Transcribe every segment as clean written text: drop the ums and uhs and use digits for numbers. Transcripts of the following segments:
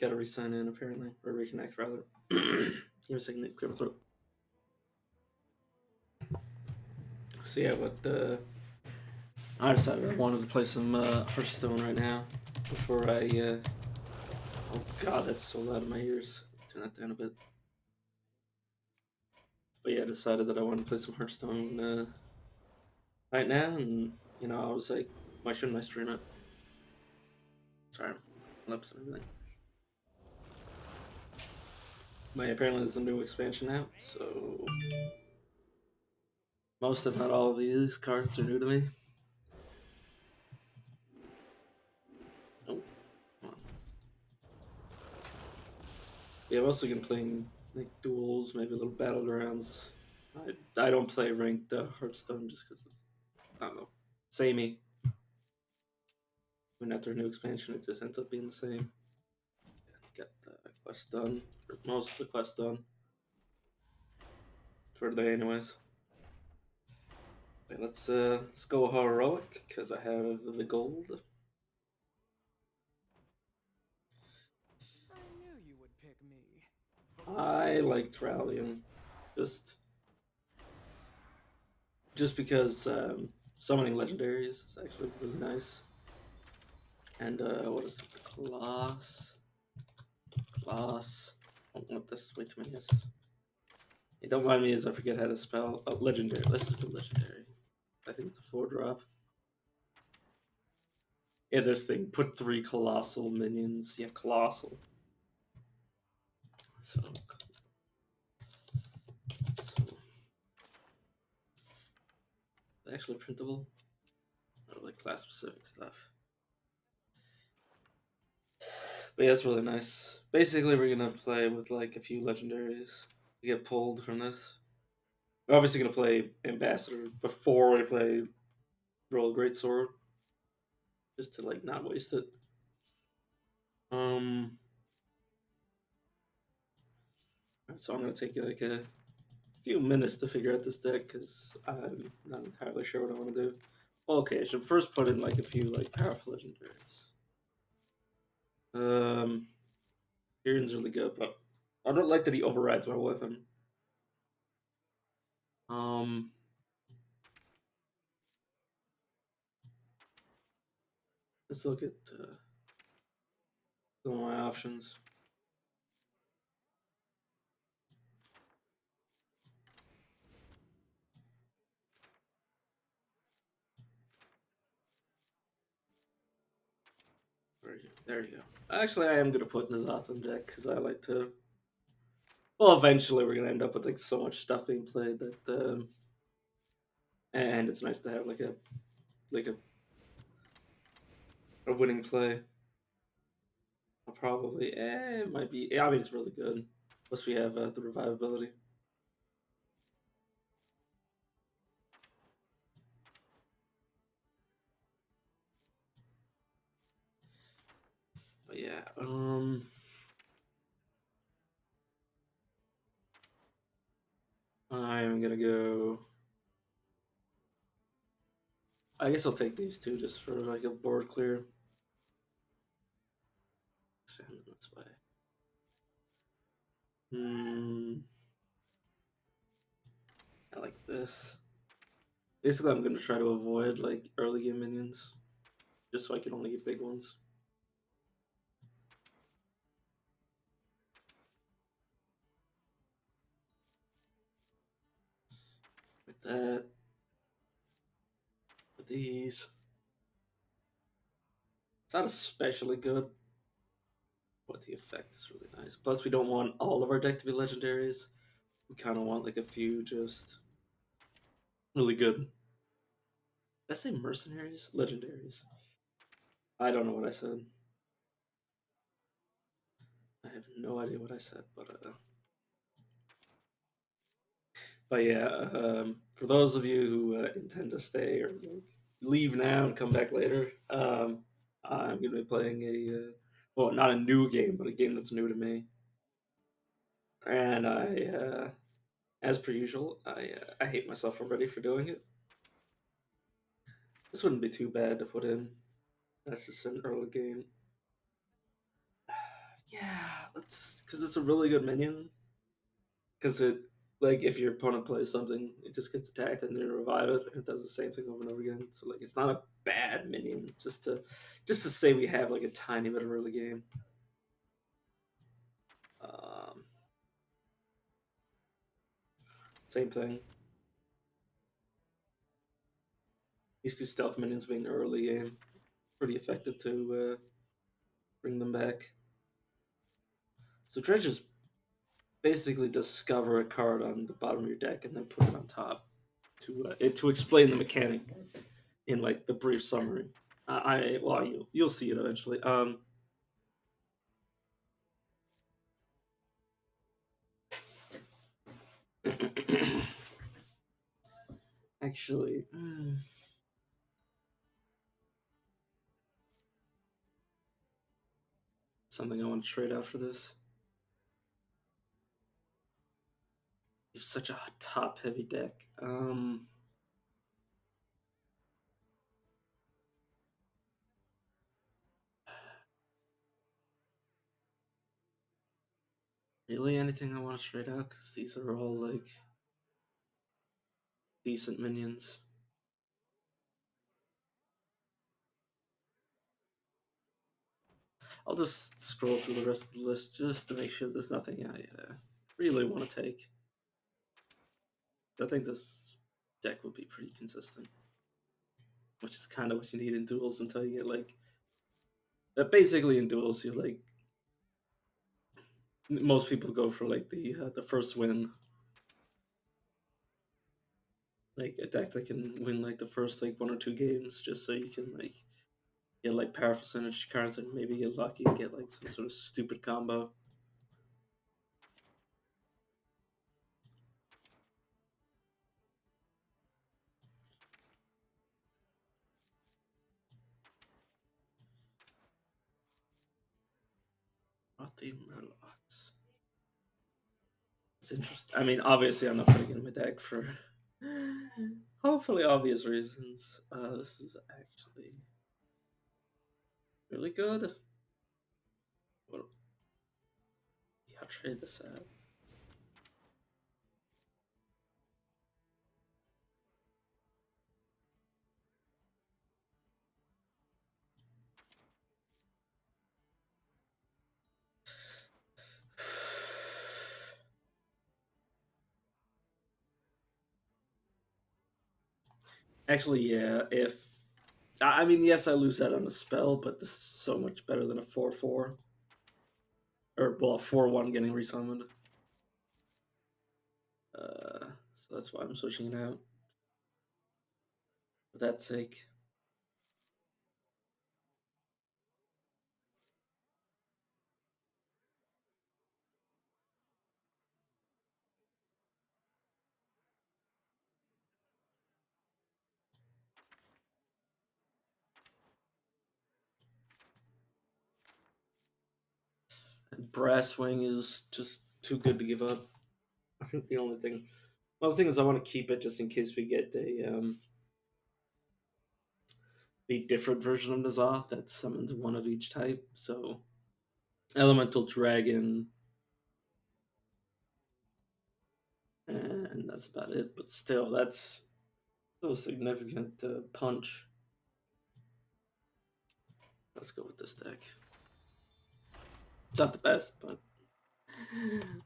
gotta re-sign in apparently, or reconnect rather. Give me a second to clear my throat. So yeah, I decided I wanted to play some Hearthstone right now before I. Oh god, that's so loud in my ears. Turn that down a bit. But yeah, I decided that I wanted to play some Hearthstone right now, and I was like, why shouldn't I stream it? Sorry, lips and everything. But apparently there's a new expansion out, so most if not all of these cards are new to me. Oh, come on. Yeah, I'm also gonna play like duels, maybe a little battlegrounds. I don't play ranked Hearthstone just because it's, I don't know, samey. When after a new expansion, it just ends up being the same. Get the quest done, or most of the quest done for today, anyways. Okay, let's go heroic because I have the gold. I knew you would pick me. I liked rallying, just just because summoning legendaries is actually really nice. And what is it? The class? Class. I don't want this. Way too many S's. Hey, don't mind me as I forget how to spell. Oh, legendary. Let's just do legendary. I think it's a 4-drop. Yeah, this thing. Put 3 colossal minions. Yeah, colossal. So actually printable. Or like class specific stuff. But yeah, it's really nice. Basically, we're gonna play with like a few legendaries to get pulled from this. We're obviously gonna play Ambassador before we play Royal Greatsword, just to like not waste it. Um, so I'm gonna take like a few minutes to figure out this deck because I'm not entirely sure what I want to do. Okay, I should first put in like a few like powerful legendaries. Um, Tyrion's really good, but I don't like that he overrides my weapon. Um, let's look at some of my options. Where are you? There you go. Actually, I am gonna put Nazoth on deck because I like to. Well, eventually we're gonna end up with like so much stuff being played that, and it's nice to have like a winning play. I'll probably, it might be. Yeah, I mean, it's really good. Plus, we have the revivability. But yeah, I'm gonna go. I guess I'll take these two just for like a board clear. Expand them this way. Hmm. I like this. Basically, I'm gonna try to avoid like early game minions, just so I can only get big ones. Like that. With these. It's not especially good, but the effect is really nice. Plus, we don't want all of our deck to be legendaries. We kind of want like a few just really good. Did I say mercenaries? Legendaries. I don't know what I said. I have no idea what I said, but yeah. For those of you who intend to stay or like, leave now and come back later, I'm gonna be playing well, not a new game, but a game that's new to me. And as per usual, I hate myself already for doing it. This wouldn't be too bad to put in. That's just an early game. Yeah, that's because it's a really good minion. Because it, like, if your opponent plays something, it just gets attacked and then revive it, and it does the same thing over and over again. So like, it's not a bad minion. Just to say we have like a tiny bit of early game. Um, Same thing. These two stealth minions being early game, pretty effective to bring them back. So dredges basically discover a card on the bottom of your deck and then put it on top to explain the mechanic in like the brief summary. I well, you'll see it eventually. Actually, something I want to trade out for this. You have such a top heavy deck. Really, anything I want to trade out? Because these are all like decent minions. I'll just scroll through the rest of the list just to make sure there's nothing I really want to take. I think this deck would be pretty consistent, which is kind of what you need in duels until you get like. Basically, in duels, you like most people go for like the first win, like a deck that can win like the first like 1 or 2 games, just so you can like get like powerful synergy cards and maybe get lucky and get like some sort of stupid combo. What the Murlocs? It's interesting. I mean, obviously, I'm not putting it in my deck for hopefully obvious reasons. This is actually really good. What? Yeah, I'll trade this out. Actually, yeah. If I mean, yes, I lose that on a spell, but this is so much better than a 4/4 or well, a 4/1 getting resummoned. So that's why I'm switching it out. For that sake, and Brass Wing is just too good to give up. I think the only thing, well, the thing is, I want to keep it just in case we get a different version of Nazoth that summons one of each type. So Elemental Dragon, and that's about it. But still, that's still a significant punch. Let's go with this deck. It's not the best, but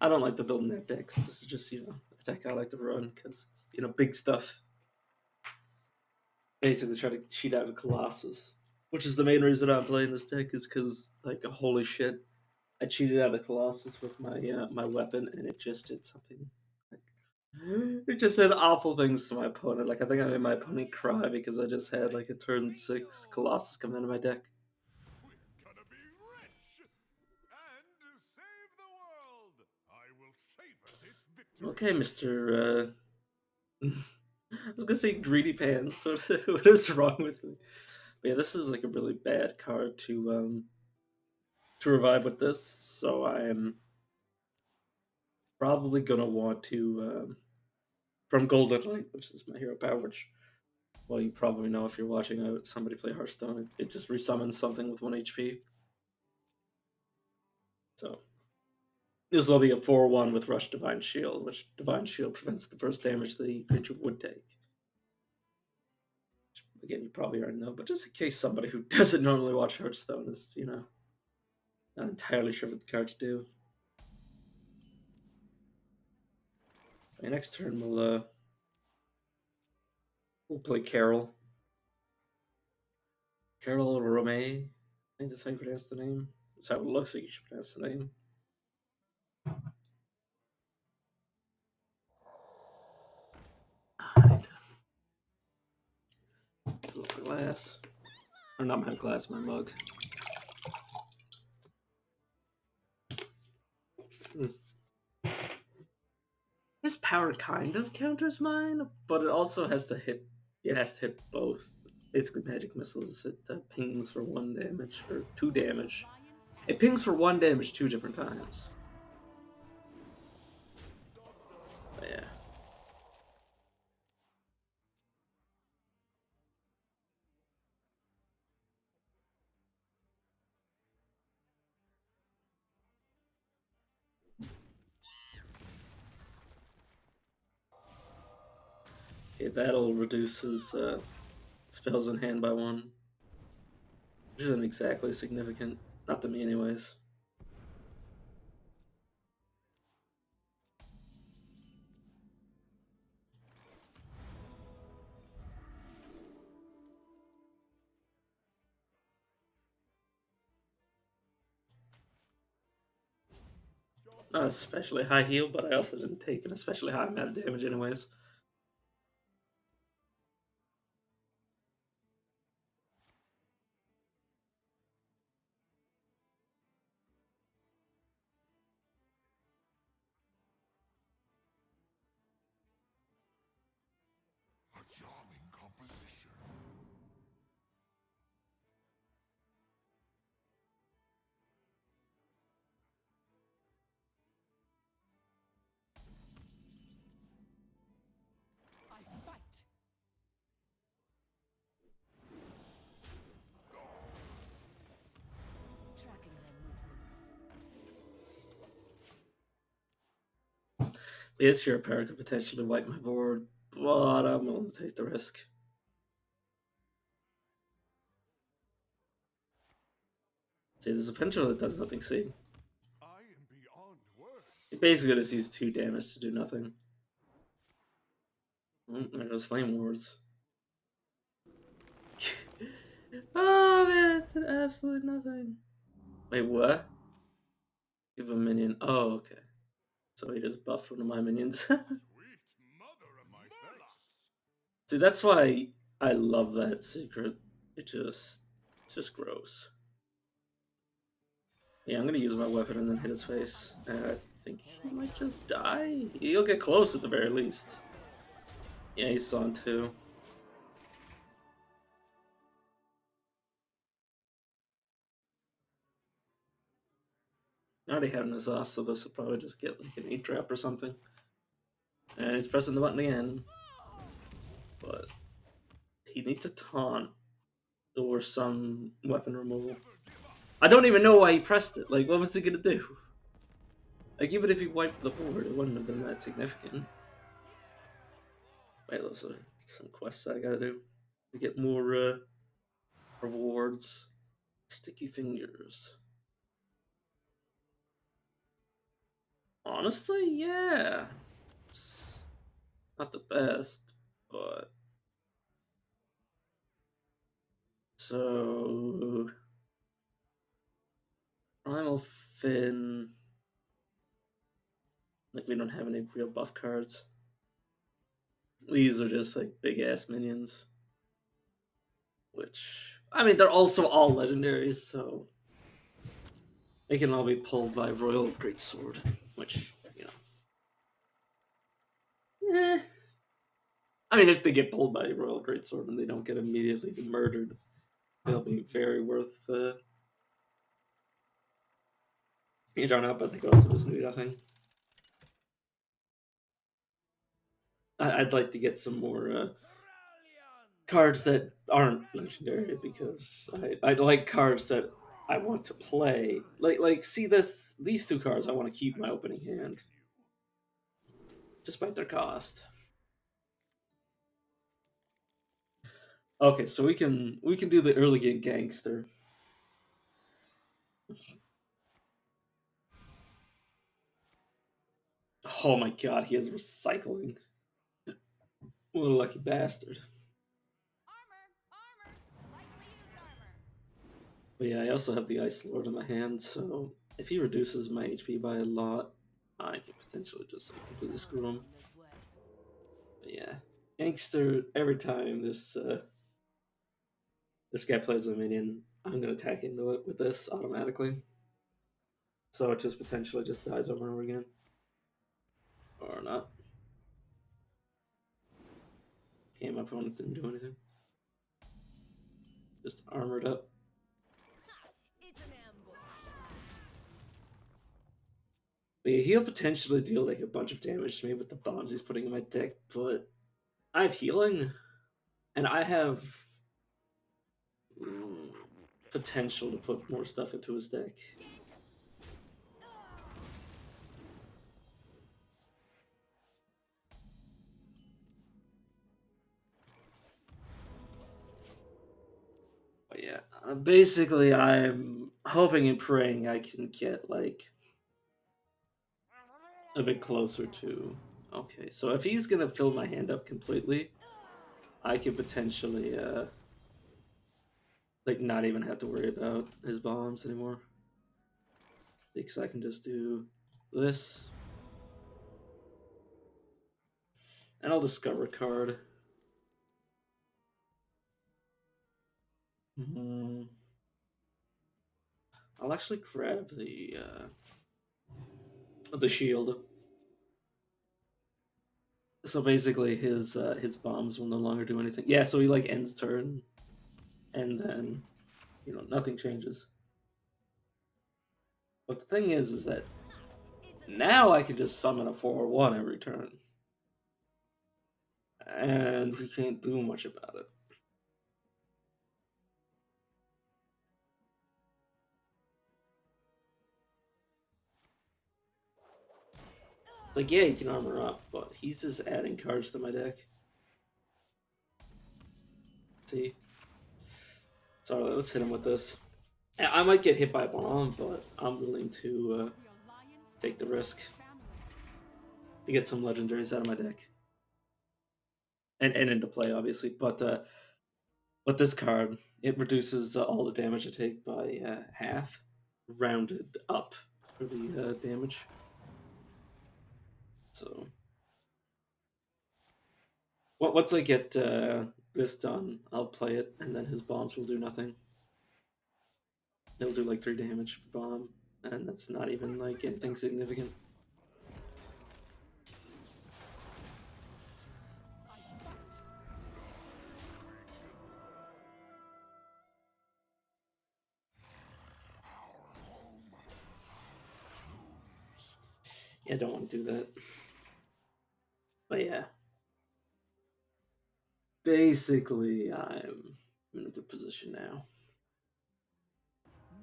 I don't like to build net decks. This is just a deck I like to run because it's big stuff. Basically, try to cheat out of Colossus, which is the main reason I'm playing this deck is because like holy shit, I cheated out of Colossus with my weapon and it just did something. Like, it just said awful things to my opponent. Like I think I made my opponent cry because I just had like a turn 6 Colossus come into my deck. We're gonna be rich and save the world. I will savor this victory. Okay, Mister. I was gonna say greedy pants. What is wrong with me? But yeah, this is like a really bad card to revive with this. So I'm probably gonna want to from Golden Light, which is my hero power. Which, well, you probably know if you're watching somebody play Hearthstone. It just resummons something with 1 HP. So this will be a 4-1 with Rush Divine Shield, which Divine Shield prevents the first damage the creature would take. Again, you probably already know, but just in case somebody who doesn't normally watch Hearthstone is, not entirely sure what the cards do. My next turn we'll play Carol. Carol Romay. I think that's how you pronounce the name. That's how it looks like you should pronounce the name. I need to fill up my glass. Or not my glass, my mug. Hmm. His power kind of counters mine, but it also has to hit. It has to hit both. Basically, magic missiles. It pings for 1 damage or 2 damage. It pings for 1 damage 2 different times. But yeah. Okay, that'll reduce his spells in hand by 1, which isn't exactly significant. Not to me, anyways. Not especially high heal, but I also didn't take an especially high amount of damage, anyways. A charming composition. I fight. Tracking their movements. Yes, your power could potentially wipe my board, but I'm willing to take the risk. See, there's a potential that does nothing. See, I am beyond words. it basically just used 2 damage to do nothing. There goes Flame Wars. Oh man, it did absolutely nothing. Wait, what? Give a minion. Oh, okay. So he just buffed one of my minions. Sweet mother of my thanks. See, that's why I love that secret. It's just gross. Yeah, I'm gonna use my weapon and then hit his face. I think he might just die. He'll get close at the very least. Yeah, he's on 2. I already have an exhaust, so this will probably just get like an 8 drop or something. And he's pressing the button again. But he needs a taunt or some weapon removal. I don't even know why he pressed it. Like, what was he gonna do? Like, even if he wiped the board, it wouldn't have been that significant. Wait, those are some quests I gotta do to get more rewards. Sticky fingers. Honestly, yeah. It's not the best, but so Primal Fin. Like, we don't have any real buff cards. These are just like big ass minions. Which, I mean, they're also all legendaries, so they can all be pulled by Royal Greatsword, which, eh. I mean, if they get pulled by Royal Greatsword and they don't get immediately murdered, they'll be very worth. You don't know, but they go to this new nothing. I'd like to get some more cards that aren't legendary because I like cards that I want to play. Like see these two cards I want to keep in my opening hand, despite their cost. Okay, so we can do the early game gangster. Oh my god, he has recycling. What a lucky bastard. Armor! Armor! Lightly used armor. But yeah, I also have the Ice Lord in my hand, so if he reduces my HP by a lot, I can potentially just like completely screw him. On this way. But yeah, gangster. Every time this guy plays a minion, I'm gonna attack into it with this automatically. So it just potentially just dies over and over again, or not. Okay, my opponent didn't do anything. Just armored up. It's an ambush. But yeah, he'll potentially deal like a bunch of damage to me with the bombs he's putting in my deck, but I have healing, and I have mm, potential to put more stuff into his deck. But yeah, basically, I'm hoping and praying I can get like a bit closer to. Okay, so if he's gonna fill my hand up completely, I could potentially like not even have to worry about his bombs anymore. Because I can just do this, and I'll discover a card. Mm, I'll actually grab the shield. So basically, his bombs will no longer do anything. Yeah, so he like ends turn, and then nothing changes. But the thing is that It's an now I can just summon a 4/1 every turn, and he can't do much about it. It's like, yeah, he can armor up, but he's just adding cards to my deck. See? So let's hit him with this. I might get hit by a bomb, but I'm willing to the alliance take the risk family. to get some legendaries out of my deck. And into play, obviously. But this card, it reduces all the damage I take by half, rounded up for the damage. So once I get this done, I'll play it, and then his bombs will do nothing. They'll do like 3 damage per bomb, and that's not even like anything significant. I fight. Yeah, I don't want to do that. But yeah, basically, I'm in a good position now.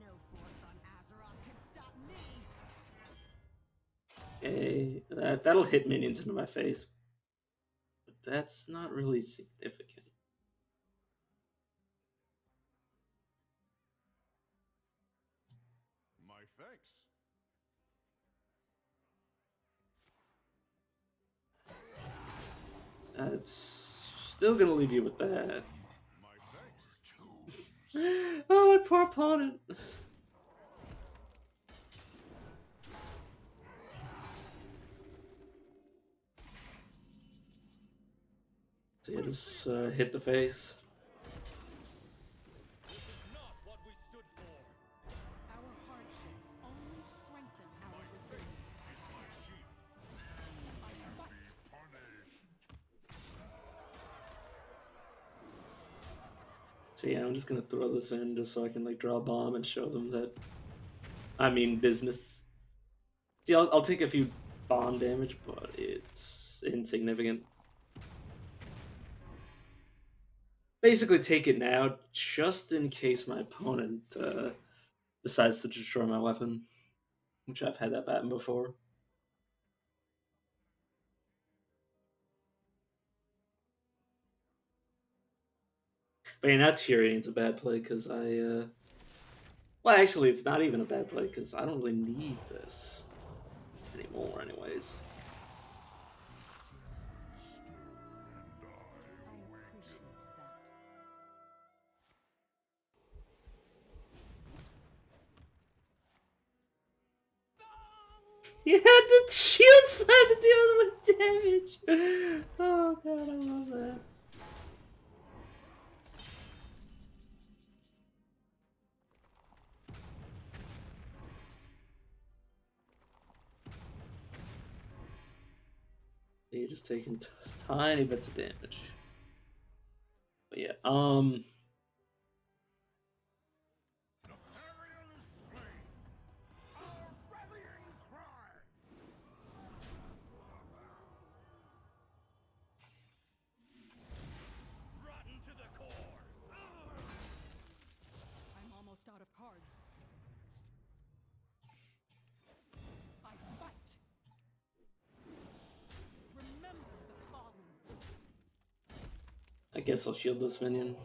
No force on Azeroth can stop me. Okay, that'll hit minions into my face, but that's not really significant. My thanks. That's still gonna leave you with that. My thanks. Oh, my poor opponent. So yeah, just hit the face. This is not what we stood for. Our hardships only strengthen our resilience. It's my shield. I fight. So yeah, I'm just gonna throw this in just so I can like draw a bomb and show them that I mean business. See, I'll take a few bomb damage, but it's insignificant. Basically, take it now just in case my opponent decides to destroy my weapon, which I've had that happen before. But yeah, now Tyrion's a bad play because well, actually, it's not even a bad play because I don't really need this anymore, anyways. I appreciate that. Yeah, the shield side to deal with damage. Oh god, I love that. You're just taking tiny bits of damage. But yeah, Napoleon is slain. Our rallying cry. Rotten to the core. I'm almost out of cards. I fight. Remember the fallen. I guess I'll shield this minion.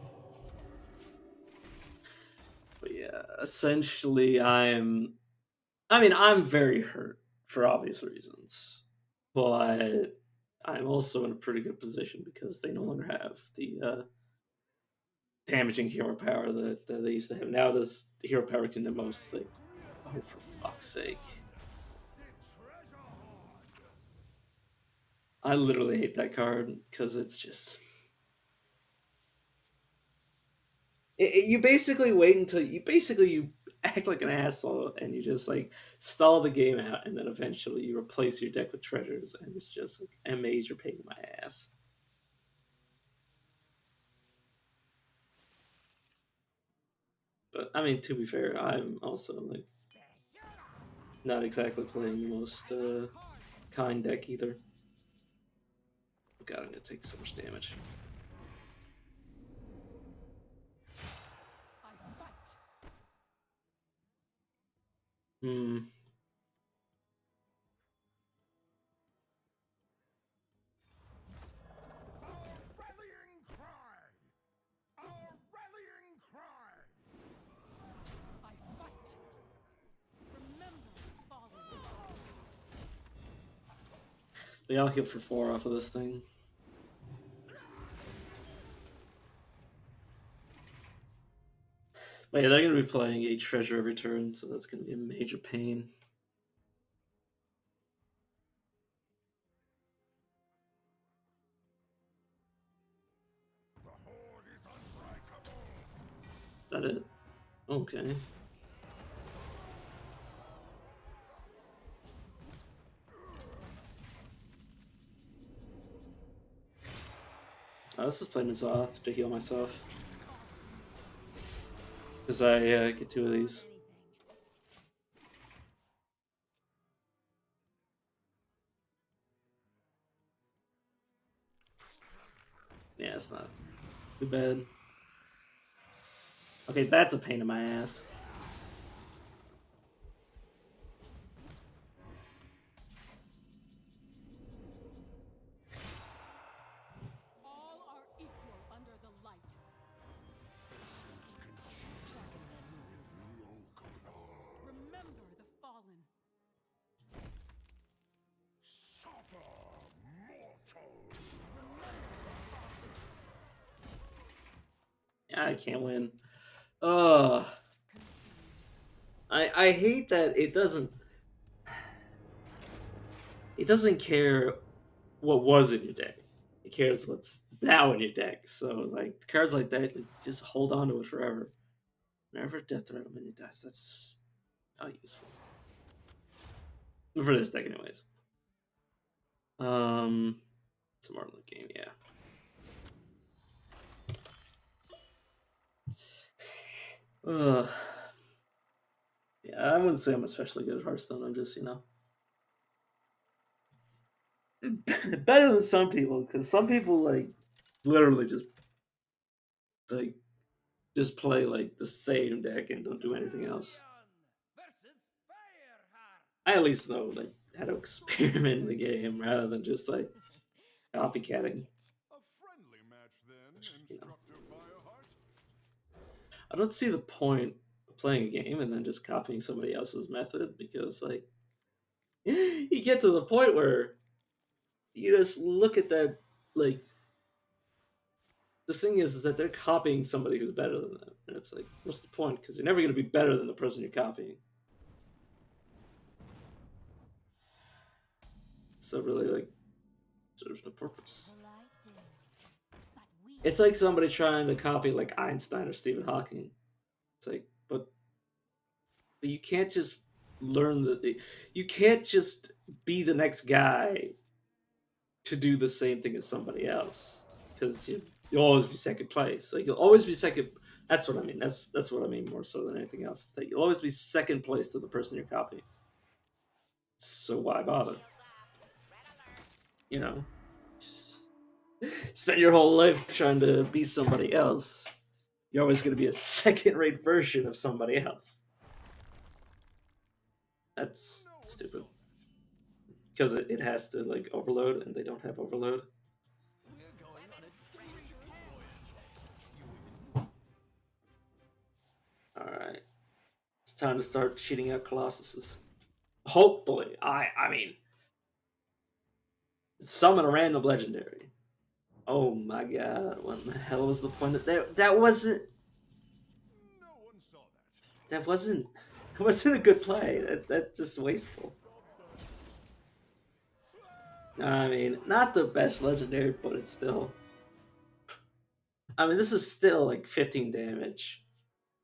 But yeah, essentially, I'm very hurt for obvious reasons, but I'm also in a pretty good position because they no longer have the damaging hero power that they used to have. Now this hero power can the most like, oh for fuck's sake! The treasure hoard. I literally hate that card because it's just you basically wait until you act like an asshole and you just like stall the game out and then eventually you replace your deck with treasures and it's just like a major pain in my ass. But I mean, to be fair, I'm also like not exactly playing the most I'm out of cards. kind deck either. God, I'm gonna take so much damage. I fight. Hmm. Our rallying cry. Our rallying cry. I fight. Remember the fallen. They all heal for 4 off of this thing. But yeah, they're gonna be playing a treasure every turn, so that's gonna be a major pain. The horde is unbreakable. Is that it? Okay. I was just playing this off to heal myself. Because I get 2 of these. Anything. Yeah, it's not too bad. Okay, that's a pain in my ass. All are equal under the light. Remember the fallen. Suffer, mortal. Yeah, I can't win. Ugh. I hate that it doesn't care what was in your deck. It cares what's now in your deck. So like cards like that, like, just hold on to it forever. Whenever Death Threat minion dies, that's just not useful. For this deck anyways. Some more in the game, yeah. Ugh. Yeah, I wouldn't say I'm especially good at Hearthstone. I'm just, better than some people because some people like literally like just play like the same deck and don't do anything else. I at least know like how to experiment in the game rather than just like copycatting. A friendly match then, Which, Instructor Fireheart. I don't see the point of playing a game and then just copying somebody else's method because like you get to the point where you just look at that like the thing is that they're copying somebody who's better than them, and it's like, what's the point? Because you're never going to be better than the person you're copying. So really, like, serves the purpose. It's like somebody trying to copy like Einstein or Stephen Hawking. It's like, but you can't just learn you can't just be the next guy to do the same thing as somebody else because you'll always be second place. Like you'll always be second. That's what I mean. That's what I mean more so than anything else. Is that you'll always be second place to the person you're copying. So why bother? You know, spend your whole life trying to be somebody else. You're always going to be a second-rate version of somebody else. That's No stupid insult. because it has to like overload, and they don't have overload. All right, it's time to start cheating out Colossuses. Hopefully, I mean, summon a random legendary. Oh my god, what the hell was the point of that? No one saw that. That wasn't that wasn't a good play. That's just wasteful. I mean, not the best legendary, but it's still. I mean, this is still like 15 damage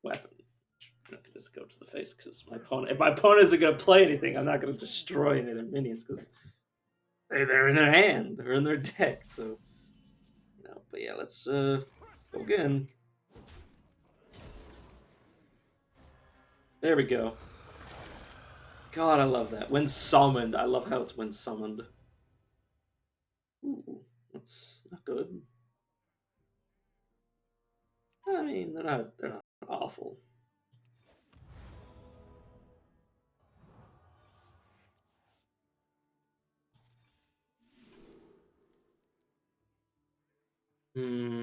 weapon. I'm not gonna just go to the face because my opponent. If my opponent isn't gonna play anything, I'm not gonna destroy any of their minions because they're in their hand, they're in their deck. So, but yeah, let's go again. There we go. God, I love that. When summoned, I love how it's when summoned. Ooh, that's not good. I mean, they're not awful. Hmm.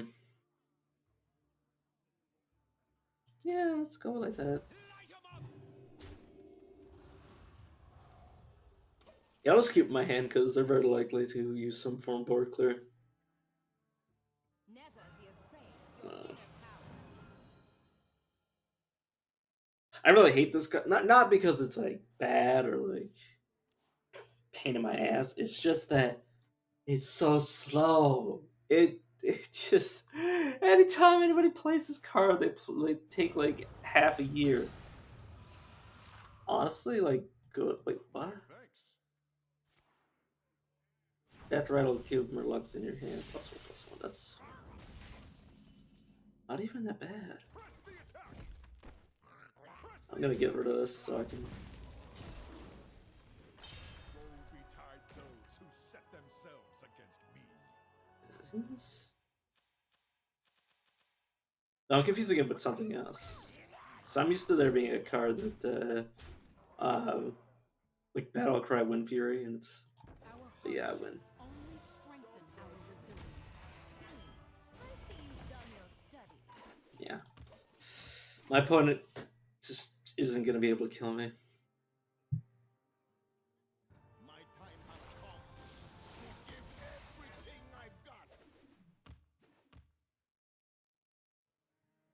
Yeah, let's go like that. Yeah, I'll just keep my hand because they're very likely to use some form of board clear. Never be afraid of your Uh, inner power. I really hate this guy. Not because it's like bad or like pain in my ass. It's just that it's so slow. It just anytime anybody plays this card, they take like half a year. Honestly, like good. Wait, what? Thanks. Death Rattle Cube Murlocs in your hand. +1/+1. That's not even that bad. Press the attack. Press I'm the gonna get attack. rid of this so I can. Woe betide those who set themselves against me. Isn't this? No, I'm confusing it with something else. So I'm used to there being a card that, like Battlecry Wind Fury, and it's. Our But yeah, I win. hardships only strengthen our resilience. I see you've done your studies. Yeah. My opponent just isn't gonna be able to kill me. My time has come to give everything I've got.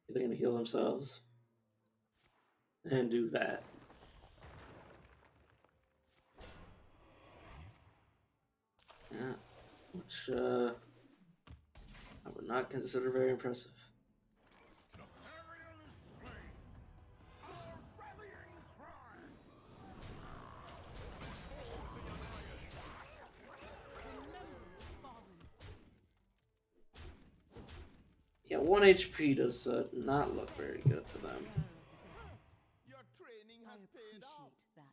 They're gonna heal themselves and do that. Yeah, which I would not consider very impressive. The carrion is slain. Our rallying cry. Yeah, 1 HP does not look very good for them. Your training I has paid off. appreciate that.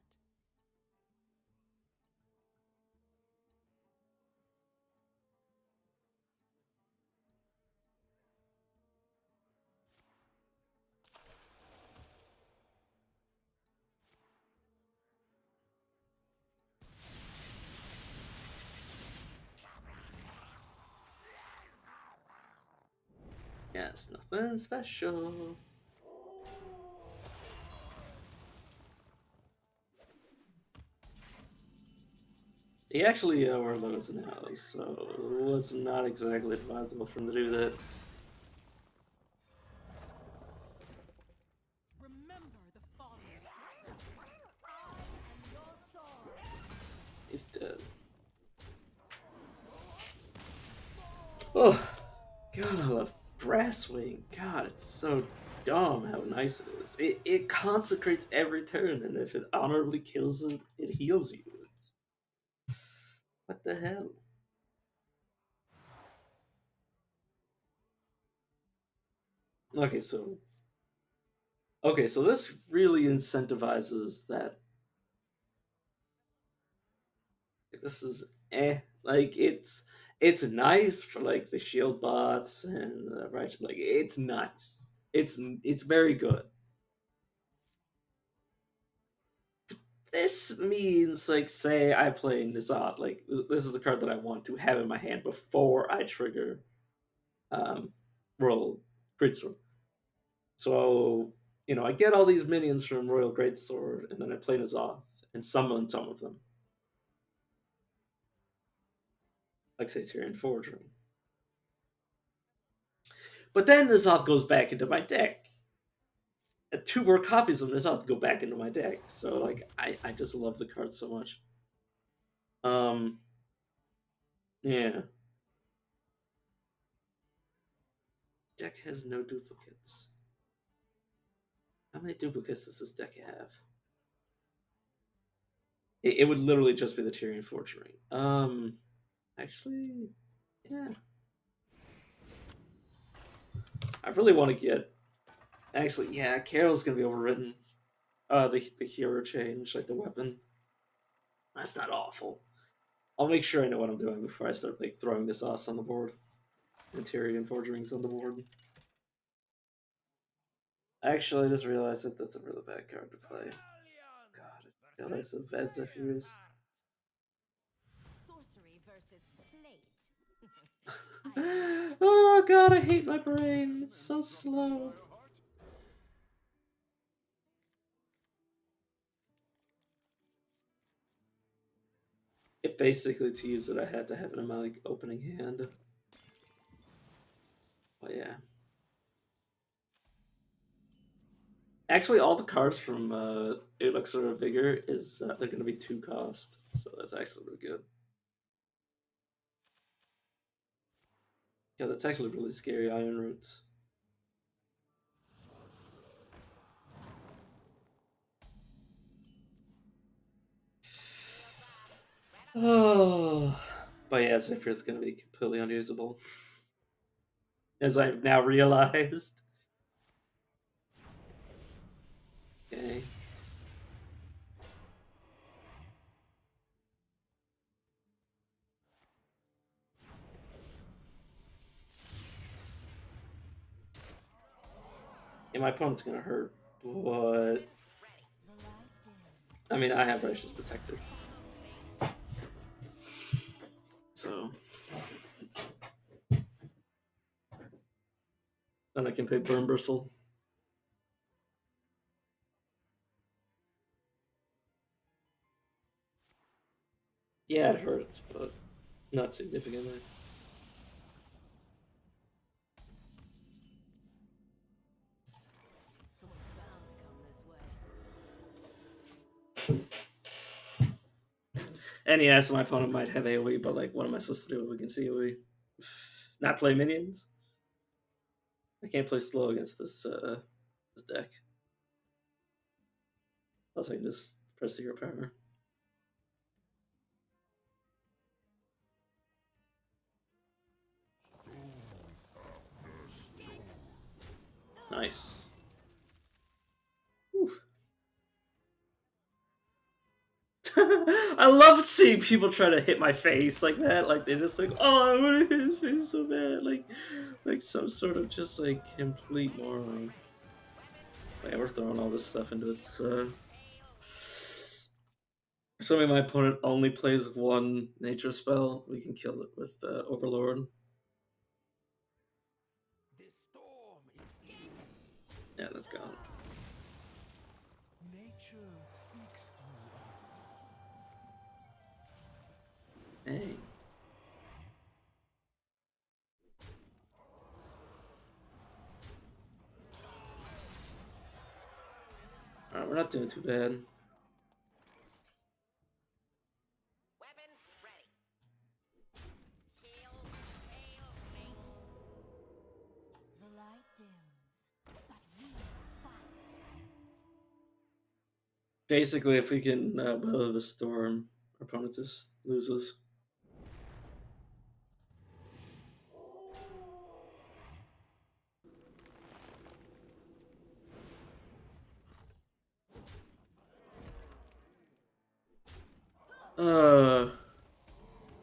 It's nothing special. He actually overloads now, so it was not exactly advisable for him to do that. Remember the fallen. I am your sword. He's dead. Oh, God, I love Brasswing. God, it's so dumb how nice it is. It consecrates every turn, and if it honorably kills it, it heals you. What the hell? Okay, so this really incentivizes that. This is like it's nice for like the shield bots and the right, like it's nice. It's very good. This means like say I play Nizat, like this is a card that I want to have in my hand before I trigger um roll Greatsword. So I get all these minions from Royal Greatsword, and then I play Nizat and summon some of them, like say Tyrion Forgery. But then Nizat goes back into my deck. And two more copies of Nizat go back into my deck. So like I just love the card so much. Um yeah. Deck has no duplicates. How many duplicates does this deck have? It would literally just be the Tyrion Forgery. Actually, yeah. I really want to get. Actually, yeah, Carol's gonna be overwritten. The hero change, like the weapon. That's not awful. I'll make sure I know what I'm doing before I start like throwing this sauce on the board. And Tyrion Forgeries on the board. Actually, I just realized that that's a really bad card to play. God, I realized the bad Zephyrs. Sorcery versus plate. Oh god, I hate my brain. It's so slow. It basically, to use it, I had to have it in my like opening hand. But yeah. Actually, all the cards from Elixir of Vigor is they're going to be 2 cost, so that's actually really good. Yeah, that's actually really scary. Iron Roots. Oh, but yeah, Zephyr is going to be completely unusable, as I've now realized. Okay. Yeah, my opponent's going to hurt, but I mean, I have Righteous Protector, so then I can play Burn Bristle. Yeah, it hurts, but not significantly. Someone's bound to come this way. And yeah, so my opponent might have AoE, but like, what am I supposed to do against AoE? Not play minions? I can't play slow against this deck. Plus, I can just press the hero power. Nice. Whew. I love seeing people try to hit my face like that. Like they're just like, oh, I want to hit his face so bad. Like some sort of just like complete moron. Like we're throwing all this stuff into its. Assuming my opponent only plays one nature spell, we can kill it with Overlord. Yeah, that's gone. Nature speaks through us. Dang. Alright, we're not doing too bad. Weapons ready. Hail, hail me. The light dims, but we fight. Basically, if we can weather the storm, our opponent just loses.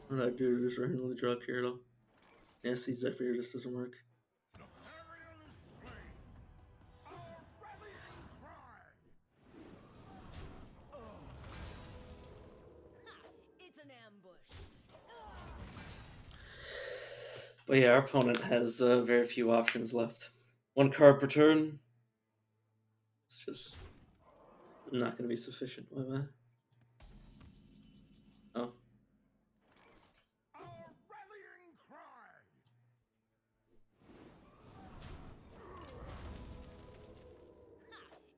What did I do? Just randomly draw a Gyarados. Yeah, see, Zephyr just doesn't work. Napoleon is slain. Our rallying cry. It's an ambush. But yeah, our opponent has very few options left. One card per turn. It's just not going to be sufficient. Why am I? Oh. Our rallying cry.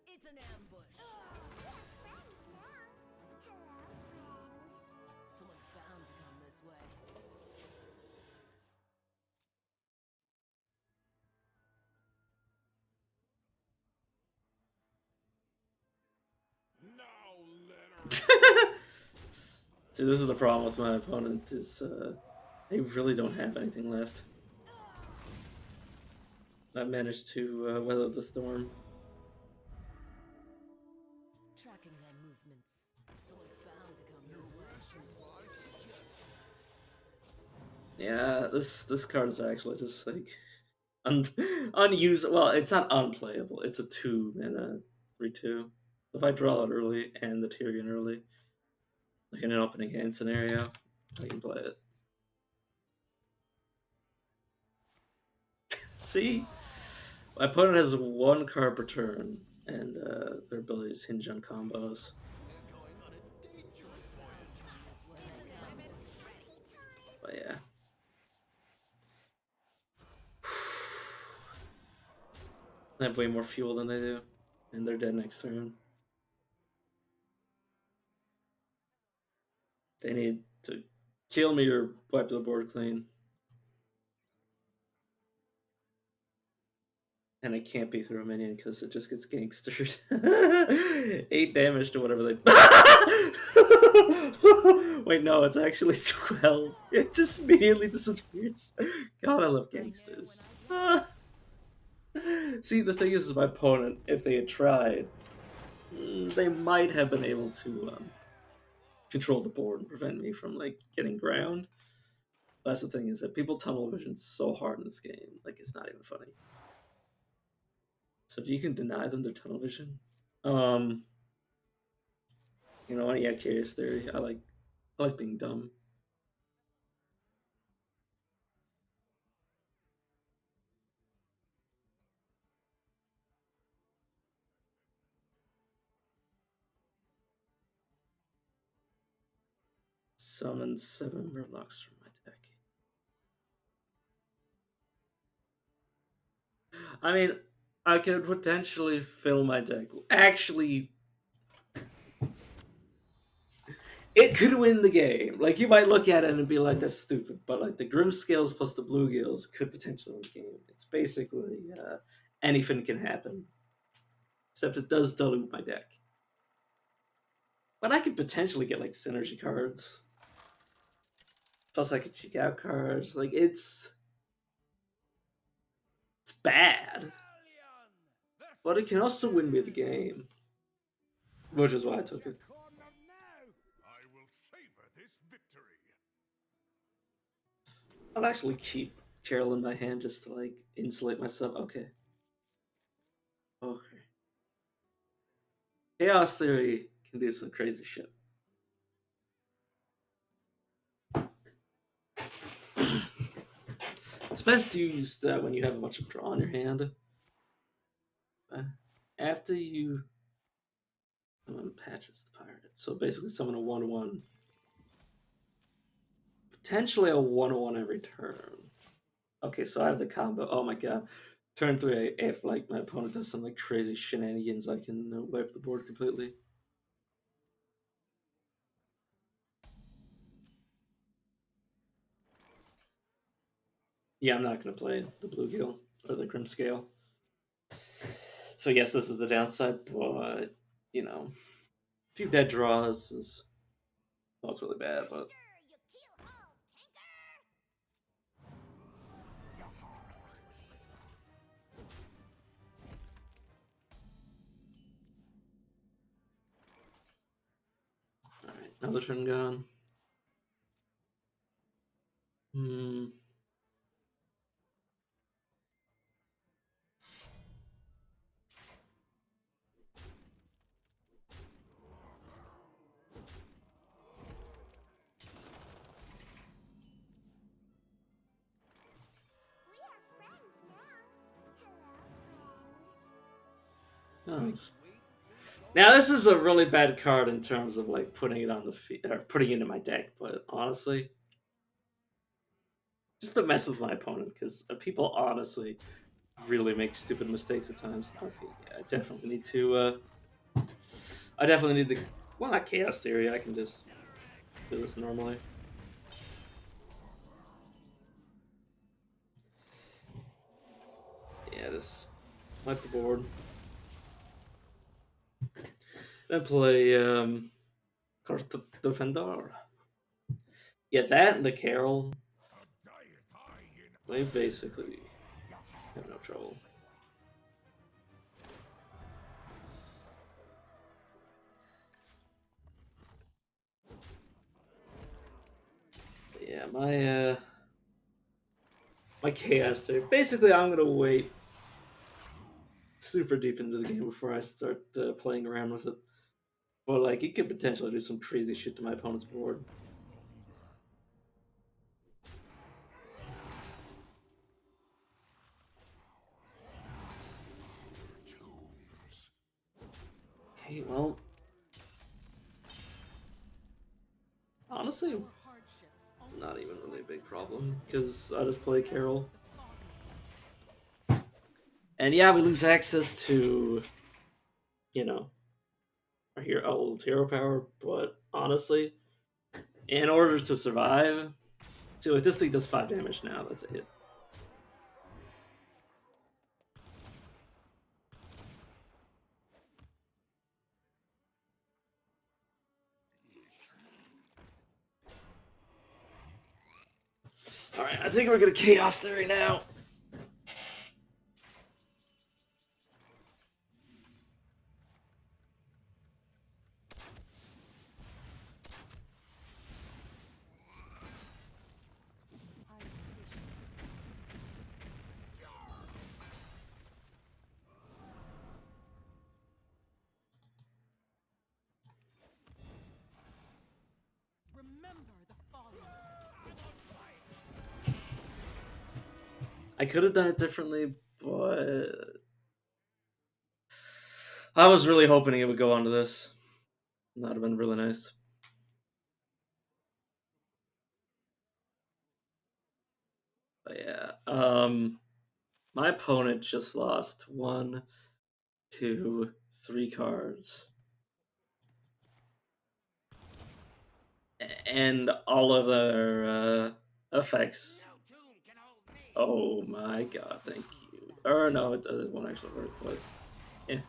It's an ambush. Someone's bound to come this way. Now let her. See, this is the problem with my opponent is they really don't have anything left. I managed to weather the storm. Tracking their movements. Someone's bound to come this way. Yeah, this card is actually just like unused. Well, it's not unplayable. It's a 2-mana 3/2. If I draw it early and the Tyrion early, like in an opening hand scenario, I can play it. See, my opponent has 1 card per turn, and their abilities hinge on combos. But yeah. I have way more fuel than they do, and they're dead next turn. They need to kill me or wipe the board clean. And it can't be through a minion because it just gets gangstered. 8 damage to whatever they. Wait, no, it's actually 12. It just immediately disappears. God, I love gangsters. See, the thing is, my opponent, if they had tried, they might have been able to control the board and prevent me from like getting ground. That's the thing is that people tunnel vision so hard in this game, like it's not even funny. So if you can deny them their tunnel vision, you know, yeah, curious theory. I like being dumb. Summon 7 Murlocs from my deck. I mean, I could potentially fill my deck. Actually, it could win the game. Like you might look at it and be like, "That's stupid," but like the Grim Scales plus the Blue Gills could potentially win the game. It's basically anything can happen, except it does dilute my deck. But I could potentially get like synergy cards. Plus, I could check out cards. Like it's bad, but it can also win me the game, which is why I took it. I will savor this victory. I'll actually keep Cheryl in my hand just to like insulate myself. Okay. Okay. Chaos Theory can do some crazy shit. It's best used when you have a bunch of draw in your hand. Uh, After you someone patches the pirate, so basically summon a 1/1, potentially a 1/1 every turn. Okay, so I have the combo. Oh my god. Turn 3, if like my opponent does some like crazy shenanigans, I can wipe the board completely. Yeah, I'm not going to play the Bluegill or the Grimscale. So yes, this is the downside, but you know, a few dead draws is well, it's really bad, but all right, another turn gone. Hmm. Oh. Now this is a really bad card in terms of like putting it on the or putting it in my deck, but honestly, just to mess with my opponent because people honestly really make stupid mistakes at times. Okay, yeah, I definitely need to. I definitely need the. Well, not chaos theory. I can just do this normally. Yeah, just wipe the board. Then play Card Defender. Yeah, that and the Carol. They basically have no trouble. But yeah, my chaos theory. Basically, I'm gonna wait super deep into the game before I start playing around with it. But like, it could potentially do some crazy shit to my opponent's board. Okay, well, honestly, it's not even really a big problem because I just play Carol. And yeah, we lose access to, you know, our old hero power. But honestly, in order to survive, see, like this thing does 5 damage now. That's a hit. All right, I think we're gonna chaos theory now. Remember the fallen. I could have done it differently, but I was really hoping it would go onto this. That would have been really nice. But yeah, my opponent just lost 1, 2, 3 cards, and all of their effects. Oh my god, thank you. Or no, it won't actually work, but yeah.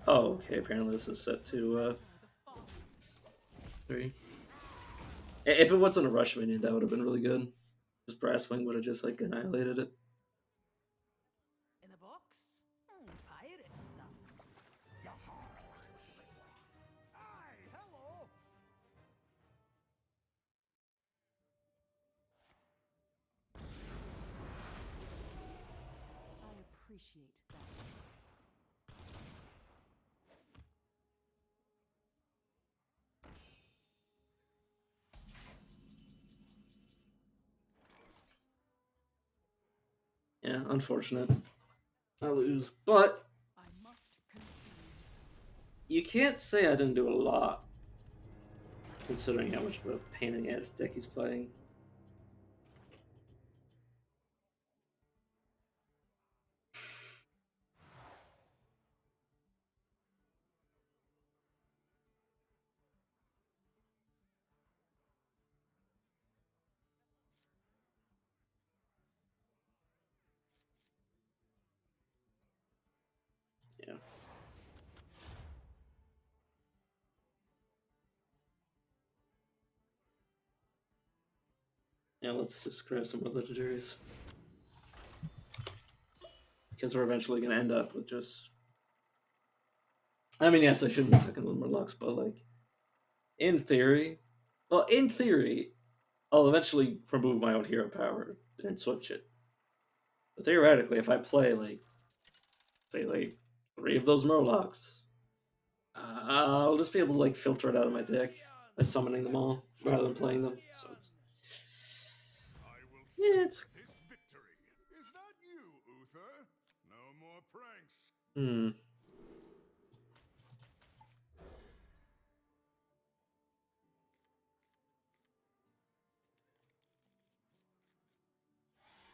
Oh, okay, apparently this is set to 3. If it wasn't a rush minion, that would have been really good. Just Brasswing would have just like annihilated it. In the box? Pirate stuff. Hi, hello. I appreciate that. Yeah, unfortunate. I lose. But I must concede. you can't say I didn't do a lot, considering how much of a pain in the ass deck he's playing. Yeah. Yeah, let's just grab some more legendaries. Because we're eventually going to end up with just. I mean, yes, I shouldn't be taking more Lux, but, like, in theory. Well, in theory, I'll eventually remove my own hero power and switch it. But theoretically, if I play, like, say, like, 3 of those Murlocs, I'll just be able to, like, filter it out of my deck by summoning them all rather than playing them. So it's. I will Yeah, savor it's. this victory. Is that you, Uther? No more pranks. Hmm.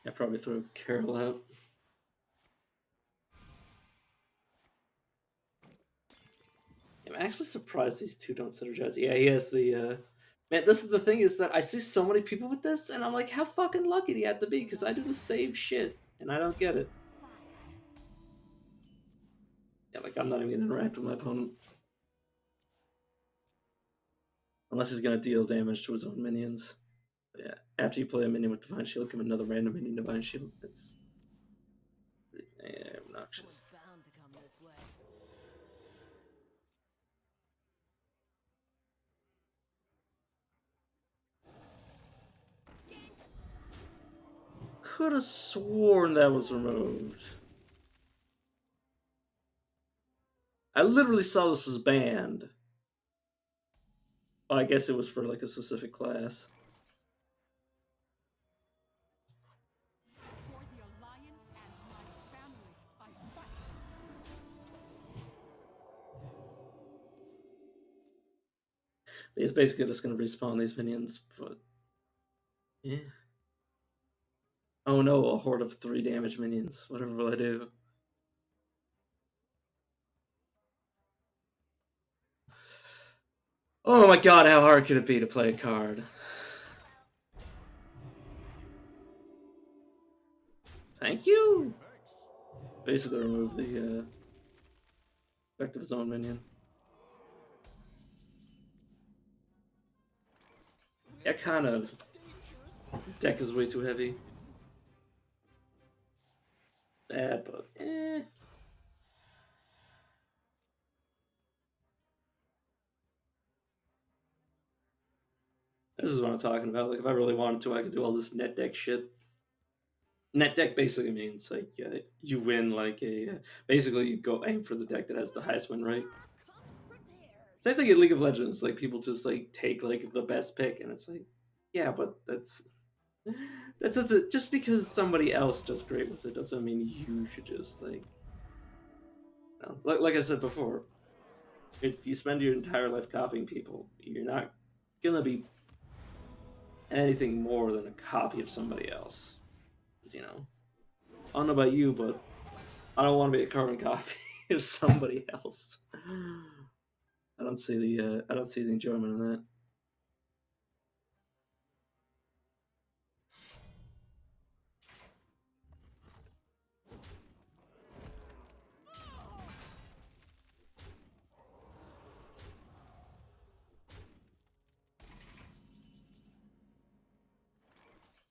I probably throw Carol out. I'm actually surprised these two don't synergize. Yeah, he has the. Man, this is the thing is that I see so many people with this, and I'm like, how fucking lucky do you have to be? Because I do the same shit, and I don't get it. Yeah, like I'm not even gonna interact with my opponent unless he's gonna deal damage to his own minions. But yeah, after you play a minion with Divine Shield, give him another random minion Divine Shield. It's pretty Someone's obnoxious. bound to come this way. Could have sworn that was removed. I literally saw this was banned. Oh, I guess it was for like a specific class. For the Alliance and my family, I fight. It's basically just gonna respawn these minions, but yeah. Oh no, a horde of 3 damage minions. Whatever will I do? Oh my god, how hard could it be to play a card? Thank you! Thanks. Basically remove the effect of his own minion. That kind of deck is way too heavy. Bad, but eh. This is what I'm talking about. Like, if I really wanted to, I could do all this net deck shit. Net deck basically means like you win like a basically you go aim for the deck that has the highest win rate. Same thing in League of Legends. Like people just like take like the best pick, and it's like, yeah, but that doesn't just because somebody else does great with it doesn't mean you should just like. No. Like I said before, if you spend your entire life copying people, you're not gonna be anything more than a copy of somebody else. You know, I don't know about you, but I don't want to be a carbon copy of somebody else. I don't see the enjoyment in that.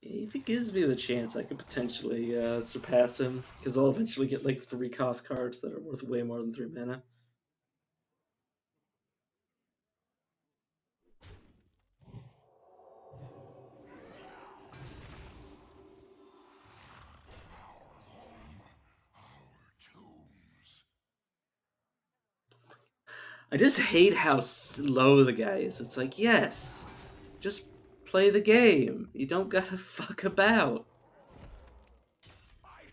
If he gives me the chance, I could potentially surpass him because I'll eventually get like 3 cost cards that are worth way more than 3 mana. Tombs. I just hate how slow the guy is. It's like, yes, just play the game. You don't gotta fuck about. I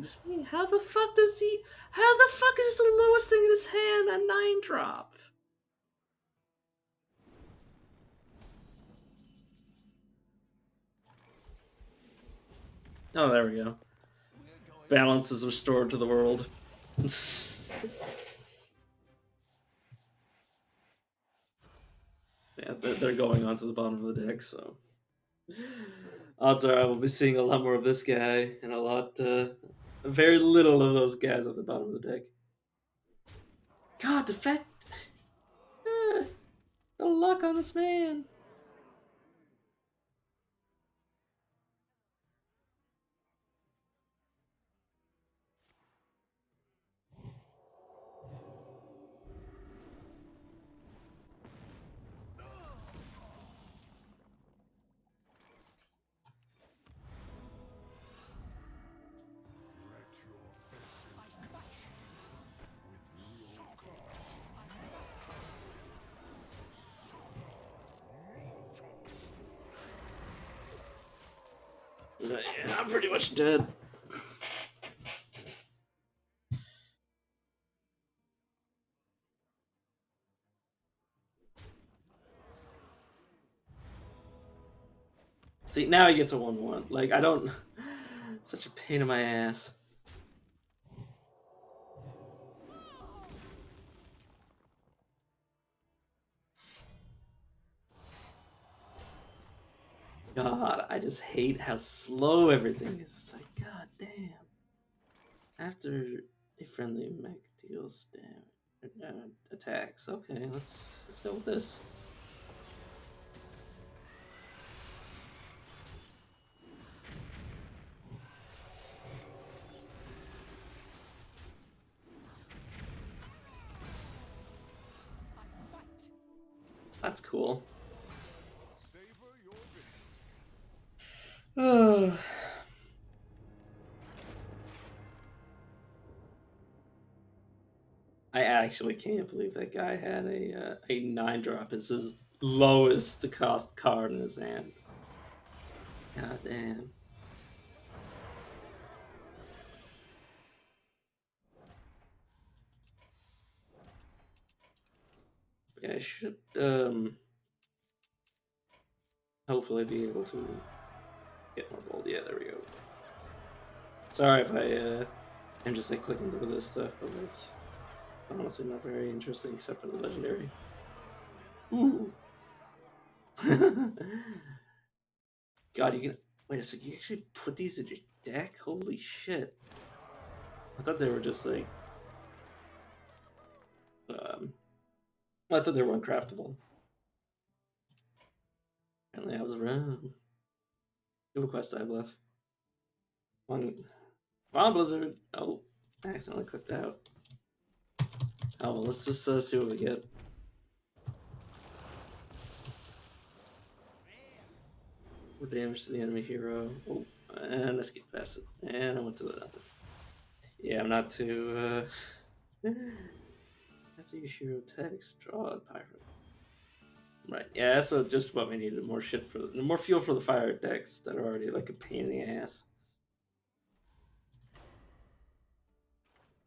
Excuse me? How the fuck does he... How the fuck is the lowest thing in his hand a 9-drop? Oh, there we go. Balance is restored to the world. Yeah, they're going onto the bottom of the deck, so... Odds are I will be seeing a lot more of this guy, and a lot, very little of those guys at the bottom of the deck. God, the fact... the luck on this man. Yeah, I'm pretty much dead. See, now he gets a 1-1. Like, I don't... Such a pain in my ass. God, I just hate how slow everything is. It's like, god damn. After a friendly mech deals damage, attacks. Okay, let's go with this. That's cool. Savor your victory. I actually can't believe that guy had a 9-drop as his lowest cost card in his hand. God damn. Yeah, I should hopefully be able to get more gold. Yeah, there we go. Sorry if I'm just like clicking through this stuff, but like honestly not very interesting except for the legendary. Ooh. God, you can wait a second. You actually put these in your deck? Holy shit! I thought they were just like I thought they were uncraftable. Apparently, I was wrong. Good quest I have left. Come on, Blizzard. Oh, I accidentally clicked out. Oh well, let's just see what we get. More damage to the enemy hero. Oh, and let's get past it. And I went to the. Yeah, I'm not too. After your hero attacks, draw a pirate. Right. Yeah, that's just what we needed. More shit for more fuel for the fire decks that are already like a pain in the ass.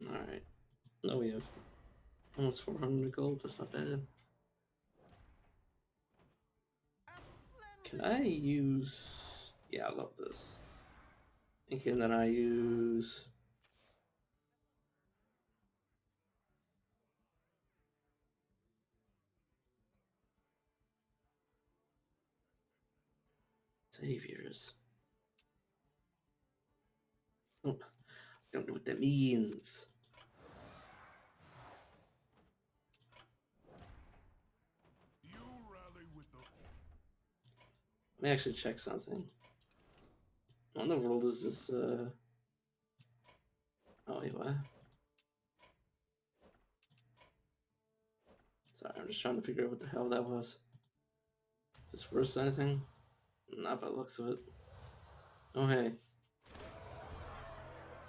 All right. No, we have almost 400 gold. That's not bad. Can I use... Yeah, I love this. And can then I use... Saviors. Oh, I don't know what that means. You rally with the Let me actually check something. What in the world is this, Oh, wait, what? Sorry, I'm just trying to figure out what the hell that was. Is this worth anything? Not by the looks of it. Oh, hey.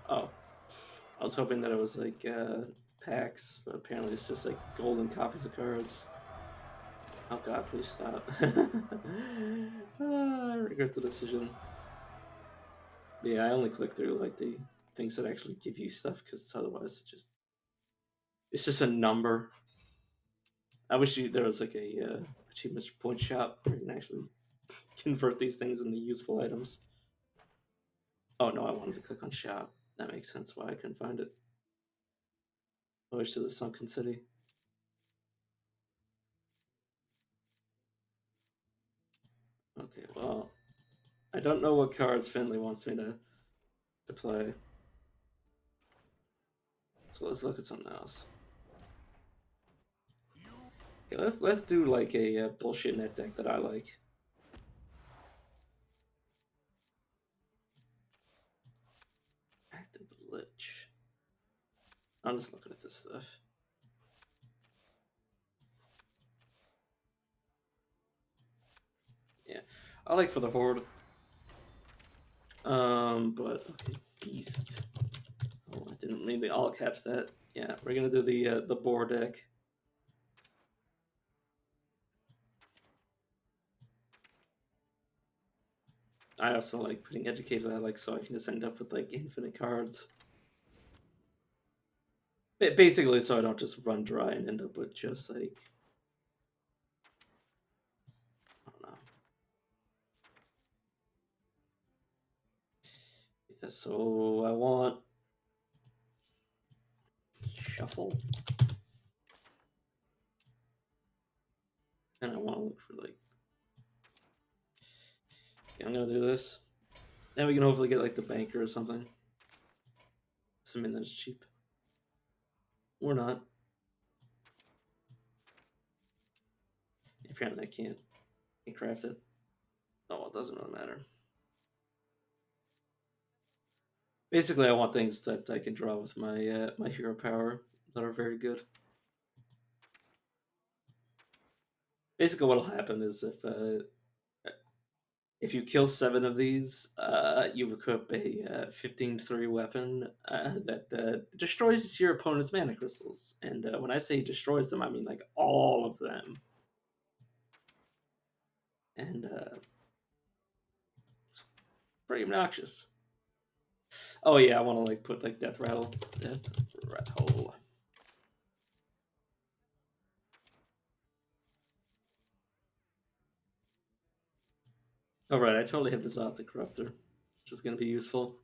Oh. I was hoping that it was like, packs, but apparently it's just like golden copies of cards. Oh god, please stop. I regret the decision. Yeah, I only clicked through like the things that actually give you stuff, because otherwise it's just a number. I wish there was like a achievement point shop where you can actually convert these things into useful items. Oh no, I wanted to click on shop. That makes sense why I couldn't find it. Voyage to the Sunken City. Okay, well, I don't know what cards Finley wants me to play. So let's look at something else. Okay, let's do like a bullshit net deck that I like. Active Lich. I'm just looking at this stuff. Yeah, I like for the Horde. But okay, Beast. Oh, I didn't mean the all caps that. Yeah, we're gonna do the boar deck. I also like putting educated. I like so I can just end up with like infinite cards. Basically, so I don't just run dry and end up with just like I don't know. Yeah, so I want shuffle, and I want to look for like. Okay, I'm gonna do this. Then we can hopefully get like the banker or something. Assuming that it's cheap. Or not. Apparently I can't craft it. Oh, well, it doesn't really matter. Basically, I want things that I can draw with my my hero power that are very good. Basically, what'll happen is if you kill 7 of these, you equip a 15-3 weapon that destroys your opponent's mana crystals. And when I say destroys them, I mean like all of them. And it's pretty obnoxious. Oh yeah, I want to like put like death rattle. Death rattle. Alright, I totally have Bizot the Corruptor, which is going to be useful.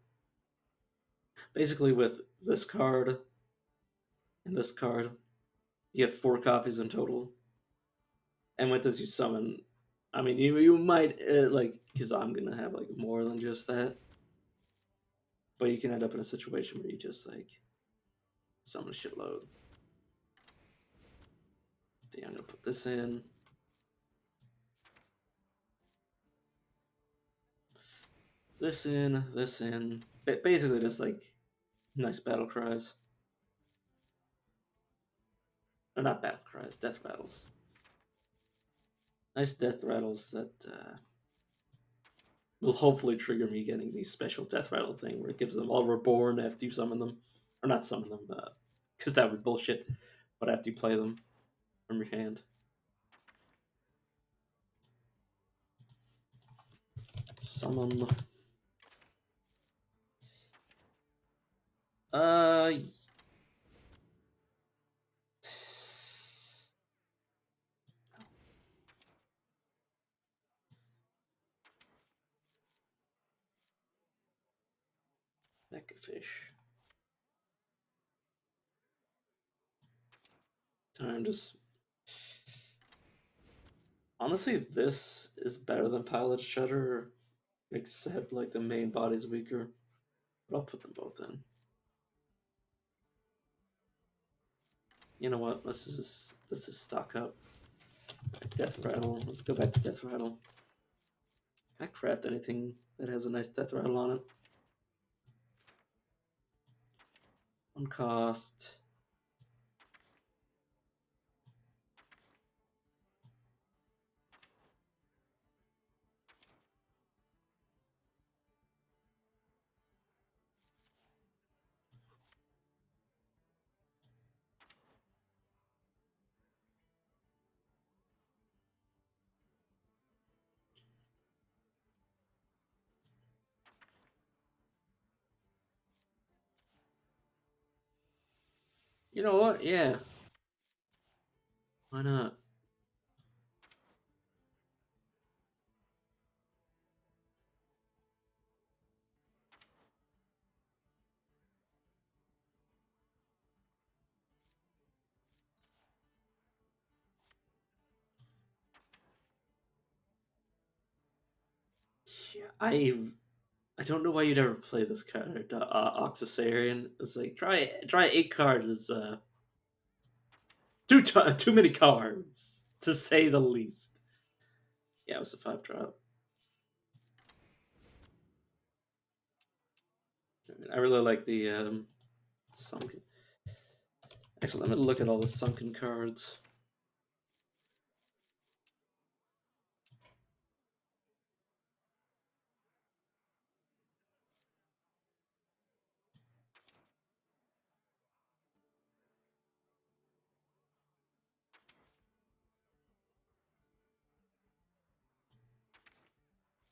Basically, with this card and this card, you have 4 copies in total. And with this, you summon. I mean, you might, like, because I'm going to have, like, more than just that. But you can end up in a situation where you just, like, summon a shitload. Okay, I'm going to put this in. This in, this in. Basically, just, like, nice battle cries. Or not battle cries, death rattles. Nice death rattles that will hopefully trigger me getting the special death rattle thing where it gives them all reborn after you summon them. Or not summon them, because that would be bullshit. But after you play them from your hand. Summon. Uh. Mecha fish. Time just. Honestly, this is better than Pilot Shudder, except like the main body's weaker. But I'll put them both in. You know what? Let's just stock up. Death Rattle. Let's go back to Death Rattle. Can I craft anything that has a nice Death Rattle on it? One cost. You know what? Yeah, why not? Yeah, I don't know why you'd ever play this card, Oxysarian. It's like try 8 cards. It's too many cards to say the least. Yeah, it was a 5 drop. I really like the sunken. Actually, let me look at all the sunken cards.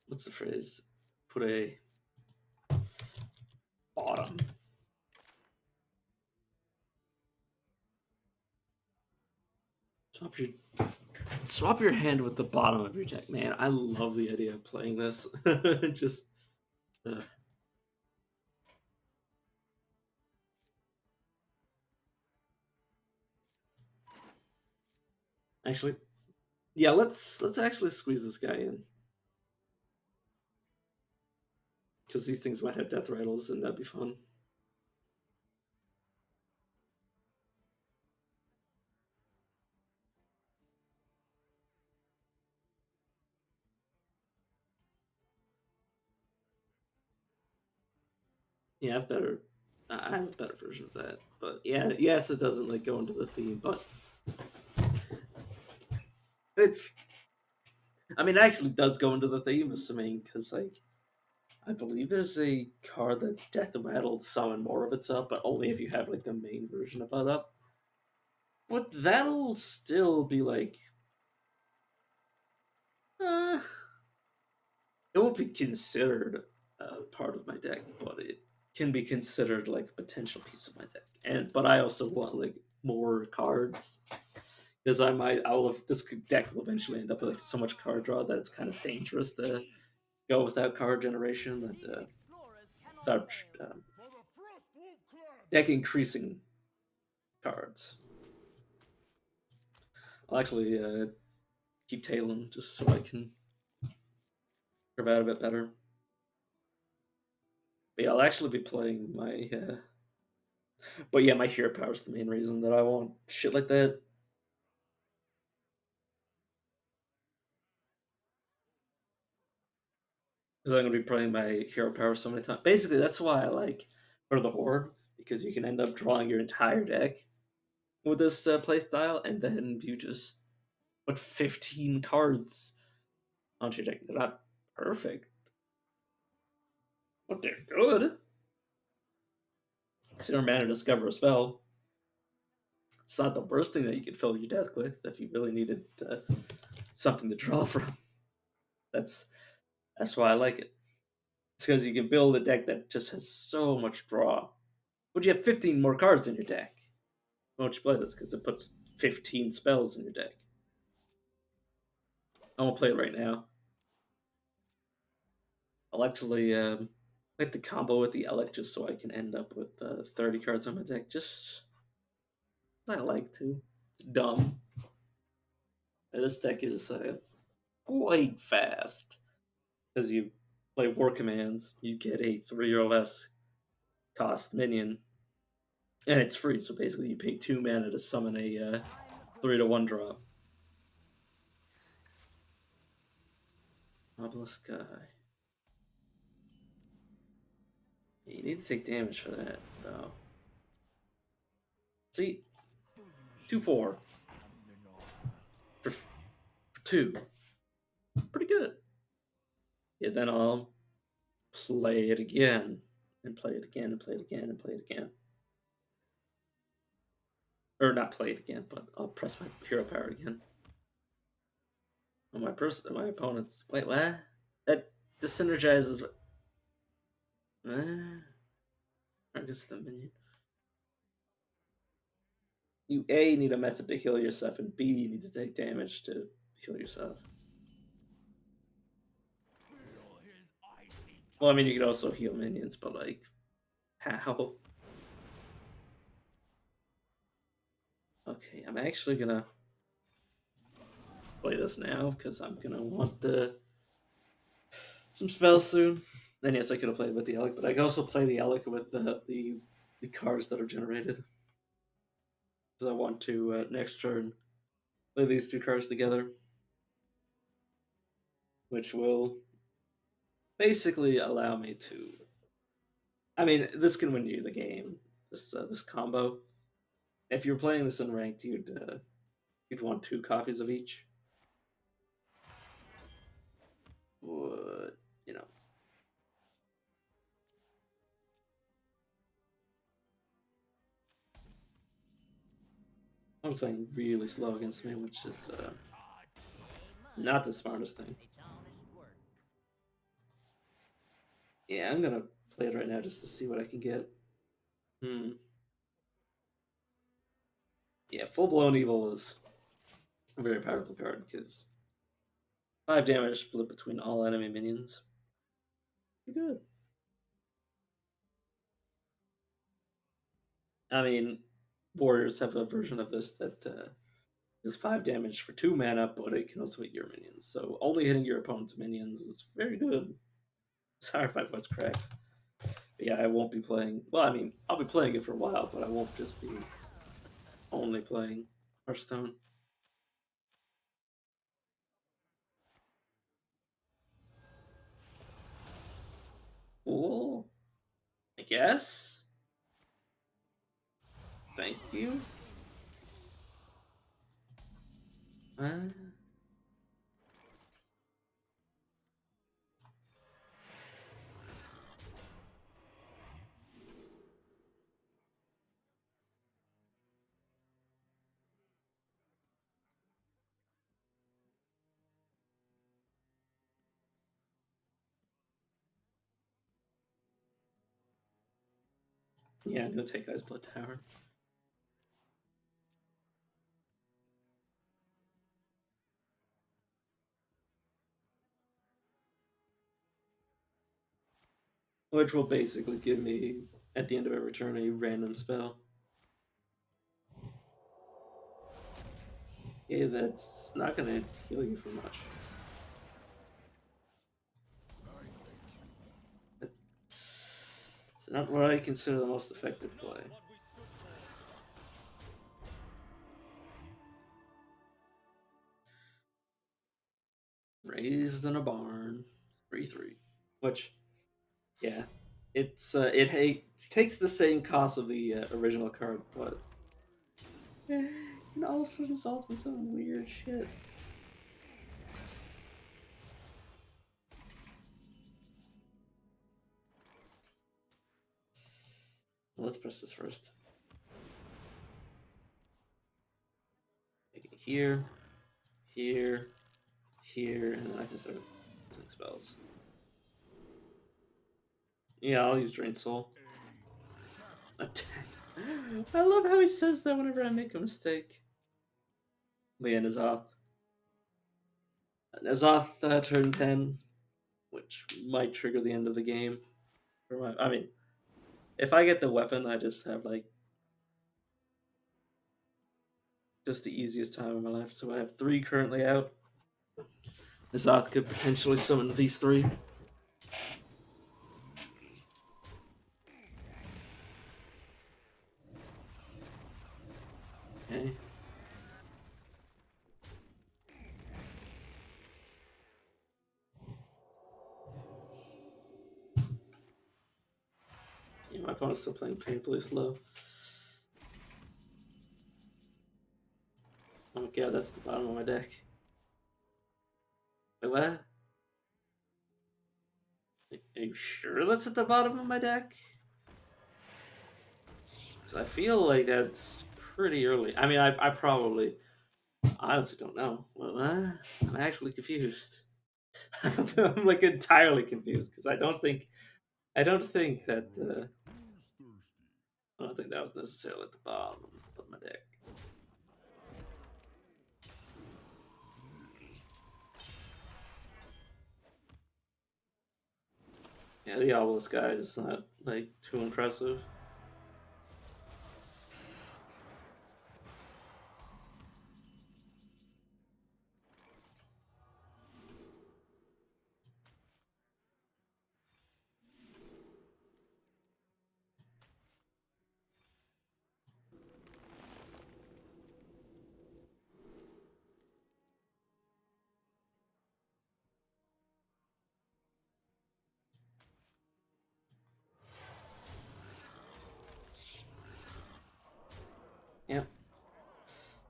What's the phrase? Put a bottom. Swap your swap your hand with the bottom of your deck, man. I love the idea of playing this. Just uh, actually, yeah. Let's actually squeeze this guy in because these things might have death rattles, and that'd be fun. Yeah, I've better. I have a better version of that, but yeah, yes, it doesn't like go into the theme, but it's. I mean, it actually does go into the theme, assuming because like I believe there's a card that's Death Rattled summon more of its up, but only if you have like the main version of it up. But that'll still be like, uh, it won't be considered part of my deck, but it can be considered like a potential piece of my deck. And but I also want like more cards because I'll have this deck will eventually end up with like so much card draw that it's kind of dangerous to go without card generation. That Explorers cannot without fail. For the Frostwolf clan! deck increasing cards. I'll actually keep tailing just so I can curve out a bit better. But yeah, I'll actually be playing my. But yeah, my hero power is the main reason that I want shit like that. Because I'm gonna be playing my hero power so many times. Basically, that's why I like for the horde because you can end up drawing your entire deck with this play style, and then you just put 15 cards onto your deck. They're not perfect, but they're good. So you don't mana discover a spell. It's not the worst thing that you could fill your deck with if you really needed something to draw from. That's that's why I like it. It's because you can build a deck that just has so much draw. But you have 15 more cards in your deck. Why don't you play this? Because it puts 15 spells in your deck. I won't play it right now. I'll actually like the combo with the Elec just so I can end up with 30 cards on my deck. Just I like to. It's dumb. And this deck is quite fast because you play War Commands. You get a 3 or less cost minion, and it's free. So basically, you pay 2 mana to summon a 3 to 1 drop. Obelisk guy. You need to take damage for that, though. See, 2/4 for 2. Pretty good. Yeah, then I'll play it again, and play it again, and play it again, and play it again. Or not play it again, but I'll press my hero power again. On my opponents. Wait, what? That disenergizes. Targets the minion. you A, need a method to heal yourself, and B, you need to take damage to heal yourself. Feel his icy Well, I mean, you could also heal minions, but like, how? Okay, I'm actually gonna play this now because I'm gonna want some spells soon. And yes, I could have played with the Alec, but I can also play the Alec with the cards that are generated. Because I want to next turn play these two cards together, which will basically allow me to. I mean, this can win you the game. This combo. If you're playing this in ranked, you'd want two copies of each. Would you know? I was playing really slow against me, which is not the smartest thing. It's honest work. Yeah, I'm gonna play it right now just to see what I can get. Hmm. Yeah, full blown evil is a very powerful card because 5 damage split between all enemy minions. Pretty good. I mean, warriors have a version of this that does 5 damage for 2 mana, but it can also hit your minions. So only hitting your opponent's minions is very good. Sorry if my voice cracks. But yeah, I won't be playing. Well, I mean, I'll be playing it for a while, but I won't just be only playing Hearthstone. Cool. I guess. Thank you. Uh, yeah, I'm gonna take Ice Blood Tower. Which will basically give me, at the end of every turn, a random spell. Yeah, that's not gonna heal you for much. It's not what I consider the most effective play. what we stood for. Raised in a barn, 3/3. Which, yeah, it takes the same cost of the original card, but it can also result in some weird shit. Let's press this first. Make it here, here, here, and then I can start using spells. Yeah, I'll use Drain Soul. Attack. I love how he says that whenever I make a mistake. Leah Nazoth. Nazoth turn 10, which might trigger the end of the game. I mean, if I get the weapon, I just have like just the easiest time of my life. So I have 3 currently out. Nazoth could potentially summon these 3. Okay. Yeah, my opponent's still playing painfully slow. Oh god, that's the bottom of my deck. Wait, what? Are you sure that's at the bottom of my deck? Because I feel like that's pretty early. I mean, I probably honestly don't know. What? I'm actually confused. I'm like entirely confused because I don't think that Who's thirsty? I don't think that was necessarily at the bottom of my deck. Yeah, the obelisk guy is not like too impressive. Yeah,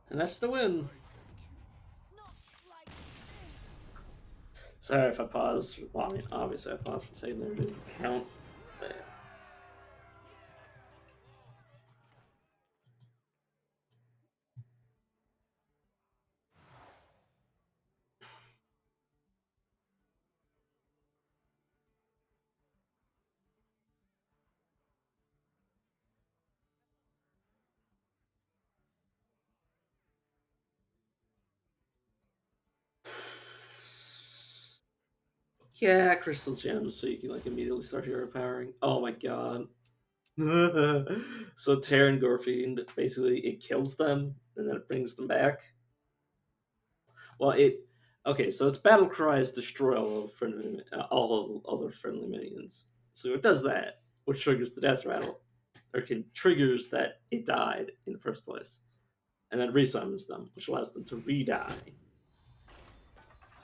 and that's the win. Not like Sorry if I paused. Well, I mean, obviously I paused for a second there to count. But yeah, crystal gems, so you can like immediately start hero powering. Oh my god. So Terran Gorfiend, basically it kills them and then it brings them back. Well, it okay. So its battle cries destroy all other friendly minions. So it does that, which triggers the death rattle, or can triggers that it died in the first place, and then resummons them, which allows them to re-die.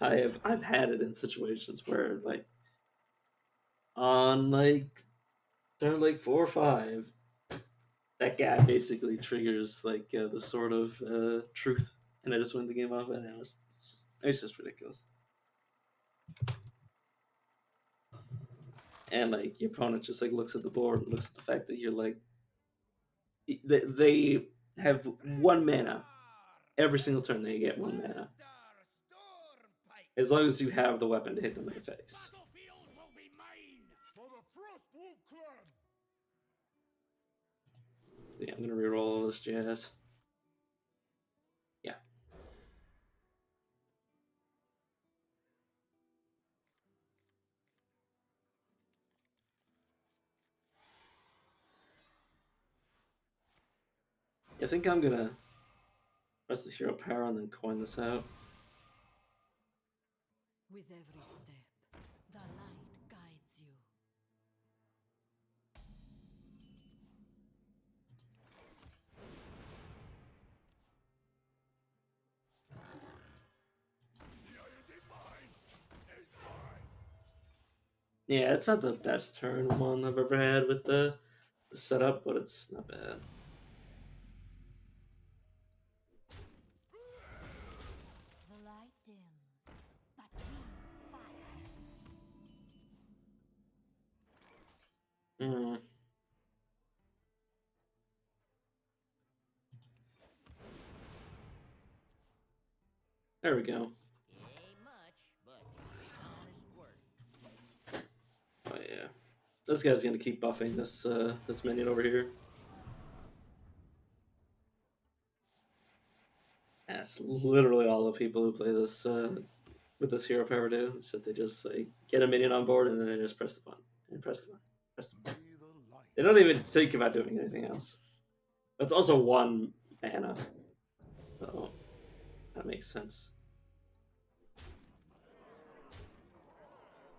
I've had it in situations where like on like turn like 4 or 5, that guy basically triggers like the sort of truth, and I just win the game off. And it's just ridiculous. And like your opponent just like looks at the board and looks at the fact that you're like they have 1 mana every single turn. They get 1 mana as long as you have the weapon to hit them in the face. Battlefield will be mine for the Frostwolf clan. Yeah, I'm gonna reroll all this jazz. Yeah, I think I'm gonna press the hero power and then coin this out. with every step, the light guides you. Deity mine is mine. Yeah, it's not the best turn one I've ever had with the setup, but it's not bad. The light dims, but we fight. Mm, there we go. It ain't much, but it's honest work. Oh yeah, this guy's gonna keep buffing this minion over here. That's literally all the people who play this with this hero power do. Is that they just like get a minion on board and then they just press the button and press the button, press the button. May the light They don't even think about doing anything else. That's also 1 mana, so that makes sense.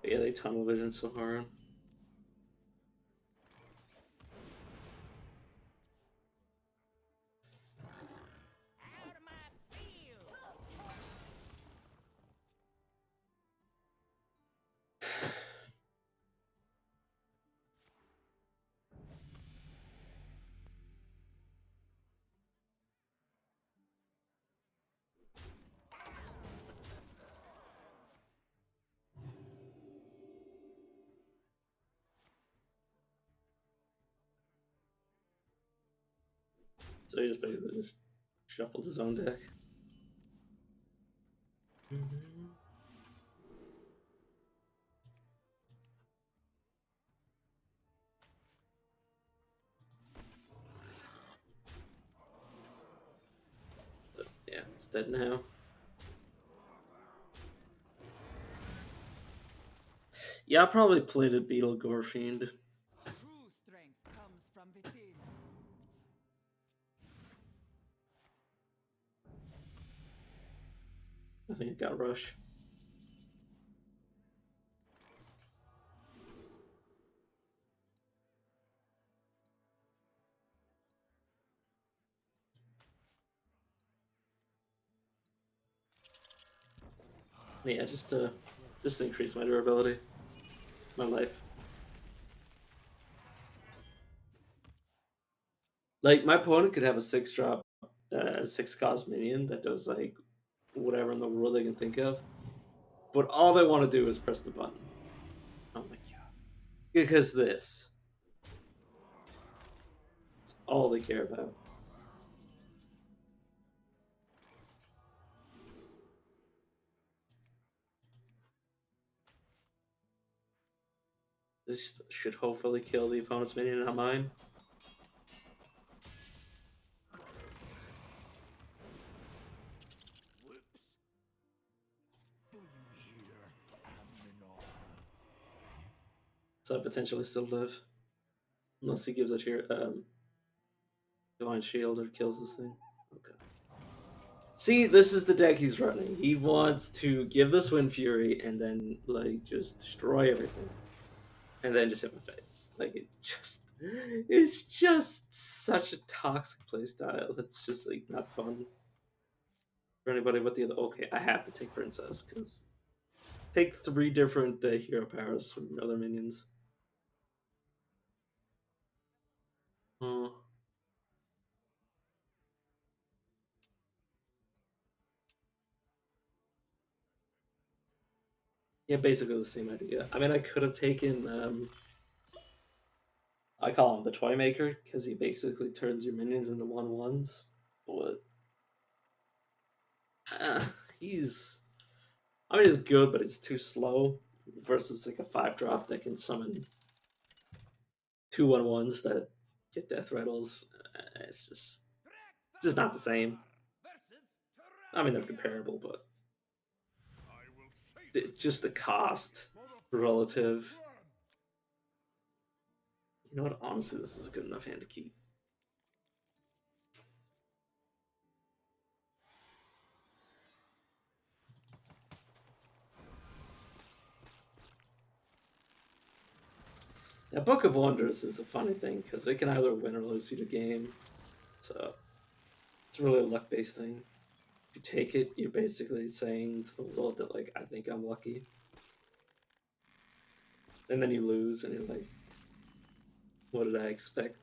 But yeah, they tunnel vision so hard. Out of my field! So he just basically just shuffled his own deck. But yeah, it's dead now. Yeah, I probably played a Beetle Gore Fiend. True strength comes from within. I think it got Rush. Yeah, just to increase my durability, my life. Like my opponent could have a 6 drop, 6 cost minion that does like whatever in the world they can think of, but all they want to do is press the button. Oh my god! Because this, it's all they care about. This should hopefully kill the opponent's minion, not mine. Whoops. Do you hear, Aminor? So I potentially still live, unless he gives it here divine shield or kills this thing. Okay. See, this is the deck he's running. He wants to give this Wind Fury and then like just destroy everything, and then just hit my face. Like it's just such a toxic playstyle. It's just like not fun for anybody but the other. Okay, I have to take Princess because take 3 different hero powers from other minions. Oh. Yeah, basically the same idea. I mean, I could have taken. I call him the Toy Maker because he basically turns your minions into 1/1s. But uh, he's. I mean, he's good, but he's too slow versus like a 5 drop that can summon 2/1/1s that get death rattles. It's just not the same. Versus I mean, they're comparable, but I will savor just the cost for the relative. throne. You know what? Honestly, this is a good enough hand to keep. Now, Book of Wonders is a funny thing because it can either win or lose you the game. So it's really a luck based thing. If you take it, you're basically saying to the world that, like, I think I'm lucky. And then you lose, and you're like, what did I expect?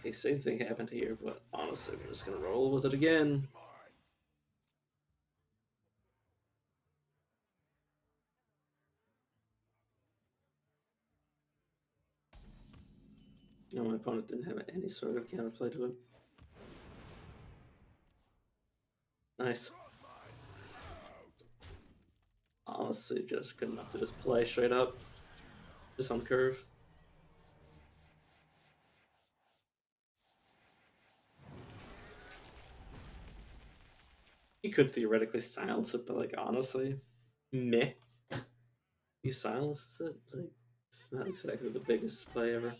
Okay, same thing happened here, but honestly, we're just gonna roll with it again. No, my opponent didn't have any sort of counterplay to it. Nice. Honestly, just good enough to just play straight up. Just on curve. He could theoretically silence it, but like honestly, meh. He silences it. Like it's not exactly the biggest play ever. Great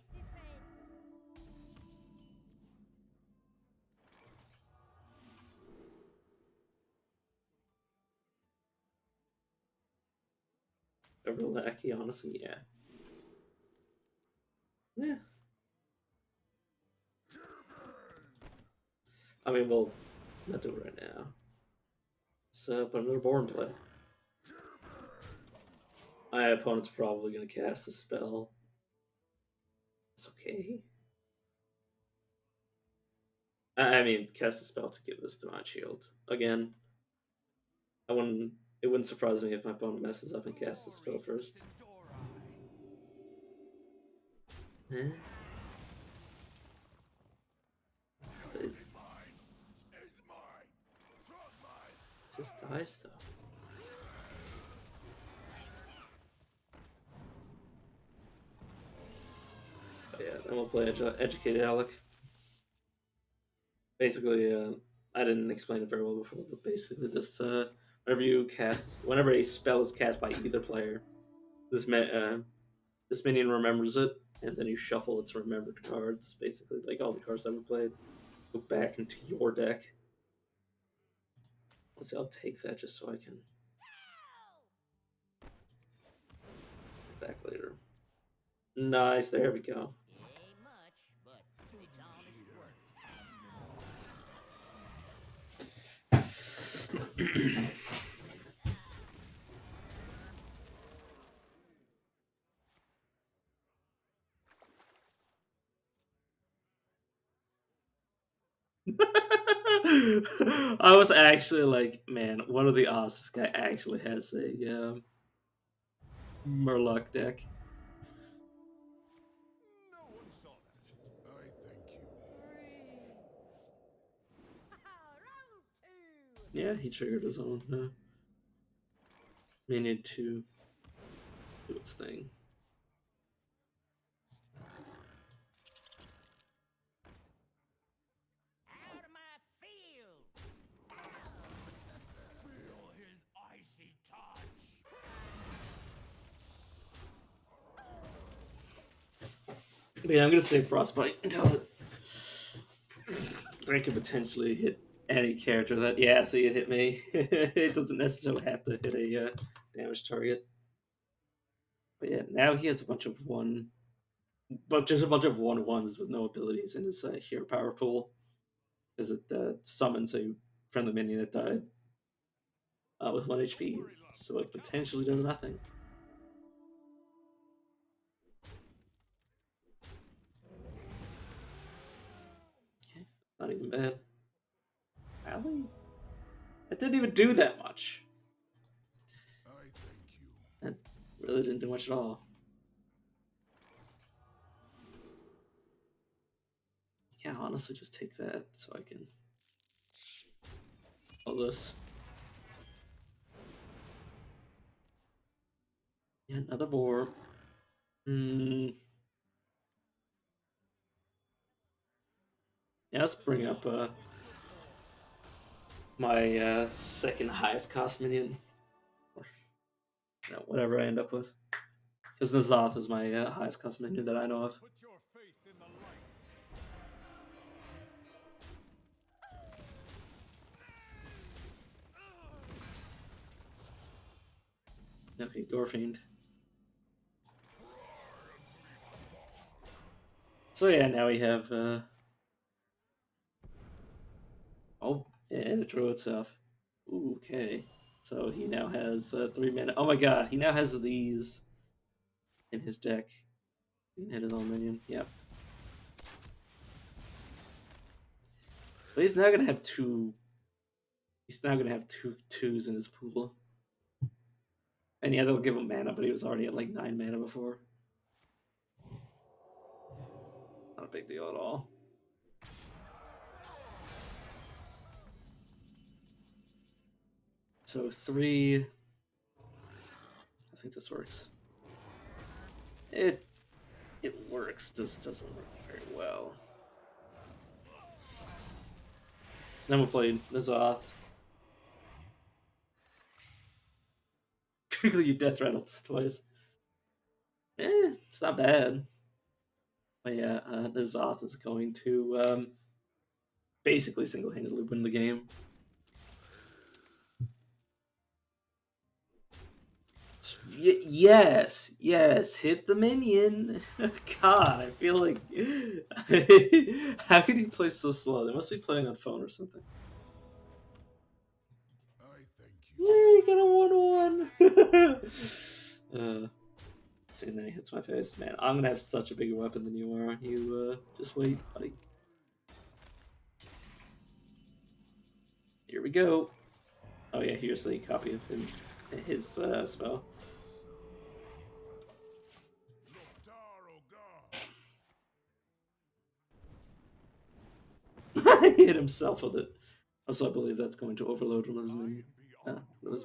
defense. Over lackey, honestly, yeah. Yeah. I mean, we'll not do it right now. Let's put another board in play. My opponent's probably gonna cast a spell. It's okay. I mean, cast a spell to give this to my shield. Again, I wouldn't. It wouldn't surprise me if my opponent messes up and casts a spell first. Eh? But it just dies though. But yeah, then we'll play Educated Alec. Basically, I didn't explain it very well before, but basically this whenever a spell is cast by either player, this minion remembers it, and then you shuffle its remembered cards. Basically, like all the cards that we played, go back into your deck. Let's see, I'll take that just so I can get back later. Nice, there we go. It ain't much, but it's honest work. I was actually like, man, what are the odds this guy actually has a Murloc deck? No one saw that. I thank you. Round two. Yeah, he triggered his own minion to do its thing. Out of my field! Feel his icy touch. But yeah, I'm gonna say Frostbite until I could potentially hit any character that. Yeah, see, it hit me. It doesn't necessarily have to hit a damage target. But yeah, now he has a bunch of but just a bunch of 1/1s with no abilities in his hero power pool, because it summons a friendly minion that died with 1 HP, Worry, love. so I it can't potentially lose does that. nothing. Okay, not even bad. Really? It didn't even do that much. I thank you. That really didn't do much at all. Yeah, honestly, just take that so I can all this. Yeah, another boar. Hmm. Yeah, let's bring up my second highest cost minion, or whatever I end up with. Because Nazoth is my highest cost minion that I know of. Put your faith in the light. Okay, Gorfiend. So yeah, now we have oh, and it drew itself. Ooh, okay. So he now has 3 mana. Oh my god, he now has these in his deck. He can hit his own minion. Yep. But he's now gonna have two. He's now gonna have two twos in his pool. And yeah, they'll give him mana, but he was already at like 9 mana before. Not a big deal at all. So 3. I think this works. It works. This doesn't work very well. Then we'll play Nazoth. Trigger you death rattles twice. It's not bad. But yeah, Nazoth is going to basically single-handedly win the game. Yes, hit the minion. God, I feel like how can he play so slow? They must be playing on phone or something. I thank Yeah, you. he got a 1/1. And then he hits my face. Man, I'm gonna have such a bigger weapon than you are. You just wait, buddy. Here we go. Oh yeah, here's a copy of his spell. He hit himself with it. Also, I believe that's going to overload one of his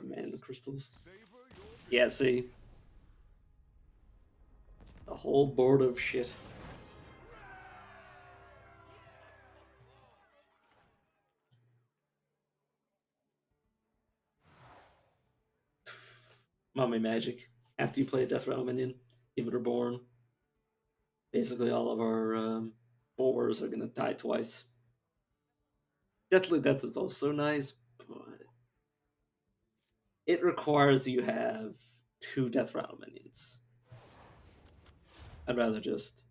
mana crystals. Yeah, see, a whole board of shit. Mummy Magic. After you play a Death Rattle minion, give it Reborn. Basically, all of our boars are gonna die twice. Deathly Death is also nice, but it requires you have 2 Death Rattle minions. I'd rather just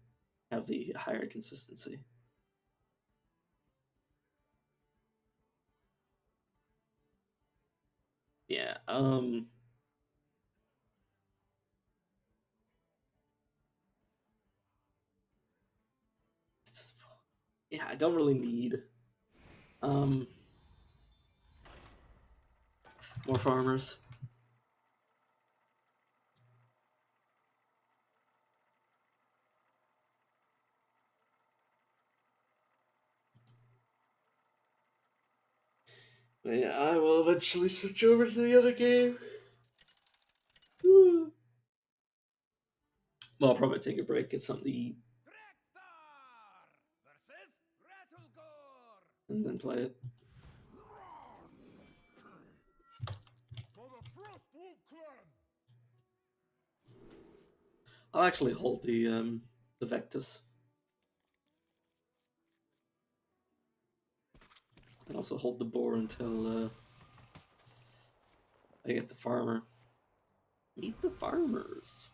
have the higher consistency. Yeah, yeah, I don't really need um more farmers. But yeah, I will eventually switch over to the other game. Well, I'll probably take a break, get something to eat, Rekthar versus Rattlegore and then play it. for the Frostwolf clan. I'll actually hold the Vectus. And also hold the boar until I get the farmer. Meet the farmers.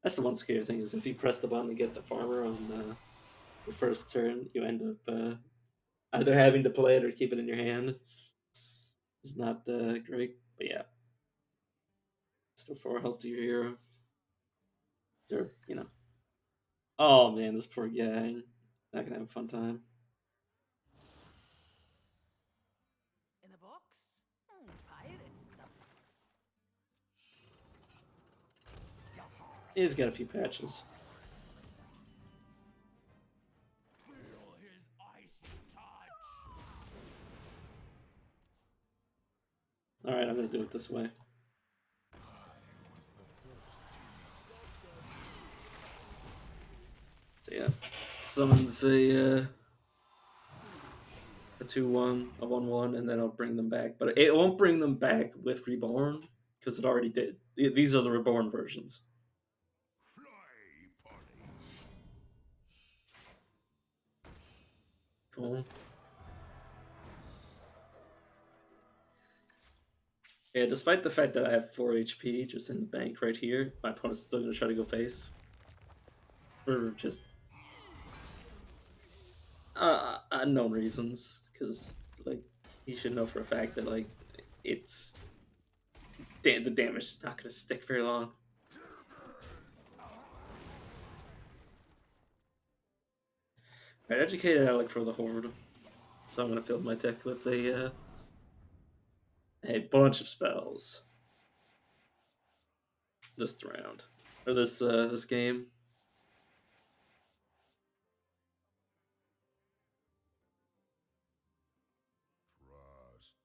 That's the one scary thing is if you press the button to get the farmer on your first turn, you end up either having to play it or keep it in your hand. It's not great, but yeah. Still 4 health to your hero. Or, you know. Oh man, this poor guy. Not gonna have a fun time. In a box? Pirate stuff. He's got a few patches. Feel his icy touch. Alright, I'm gonna do it this way. So yeah. Summons a 2-1, a 1-1, and then I'll bring them back. But it won't bring them back with Reborn, because it already did. These are the Reborn versions. Fly, Polly. Cool. Yeah, despite the fact that I have 4 HP just in the bank right here, my opponent's still going to try to go face. For just unknown reasons, because, like, he should know for a fact that, like, it's... the damage is not going to stick very long. Alright, Educated Alec for the Horde. So I'm going to fill my deck with a bunch of spells. This round. Or this game.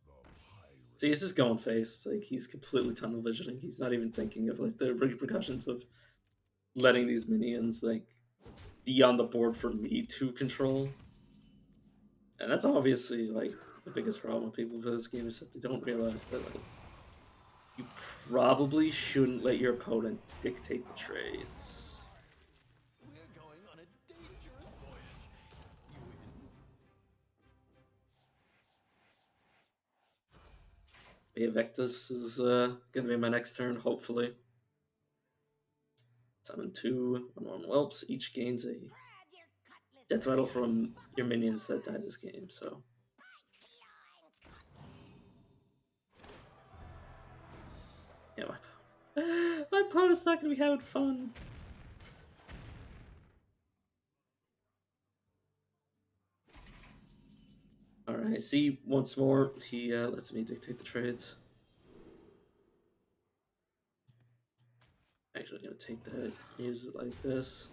Trust the pirate. See, he's just going face. Like, he's completely tunnel visioning. He's not even thinking of, like, the repercussions of letting these minions, like, be on the board for me to control. And that's obviously, like, the biggest problem with people for this game is that they don't realize that, like, you probably shouldn't let your opponent dictate the trades. We're going on a dangerous voyage. You in? Evectus is gonna be my next turn, hopefully. Summon 2 1/1 whelps. Each gains a Grab your cutlass. death rattle from your minions that die this game, so. Yeah, my opponent's not gonna be having fun. Alright, see, once more, he lets me dictate the trades. Actually gonna take that, use it like this.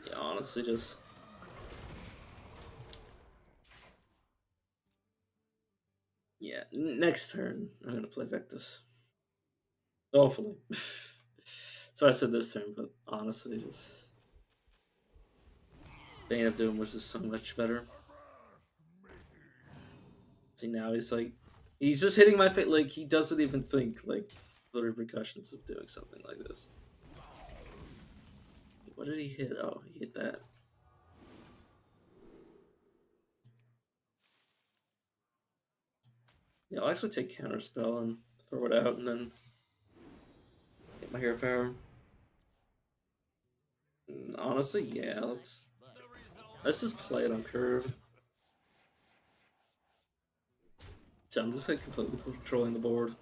Yeah, honestly, just... Yeah, next turn, I'm gonna play Vectus. Hopefully. So I said this turn, but honestly, just Bane of Doom was just so much better. See, now he's like, he's just hitting my face. Like, he doesn't even think, like, the repercussions of doing something like this. What did he hit? Oh, he hit that. Yeah, I'll actually take Counterspell and throw it out and then get my hero power. Honestly, yeah, let's just play it on curve. So I'm just like completely controlling the board.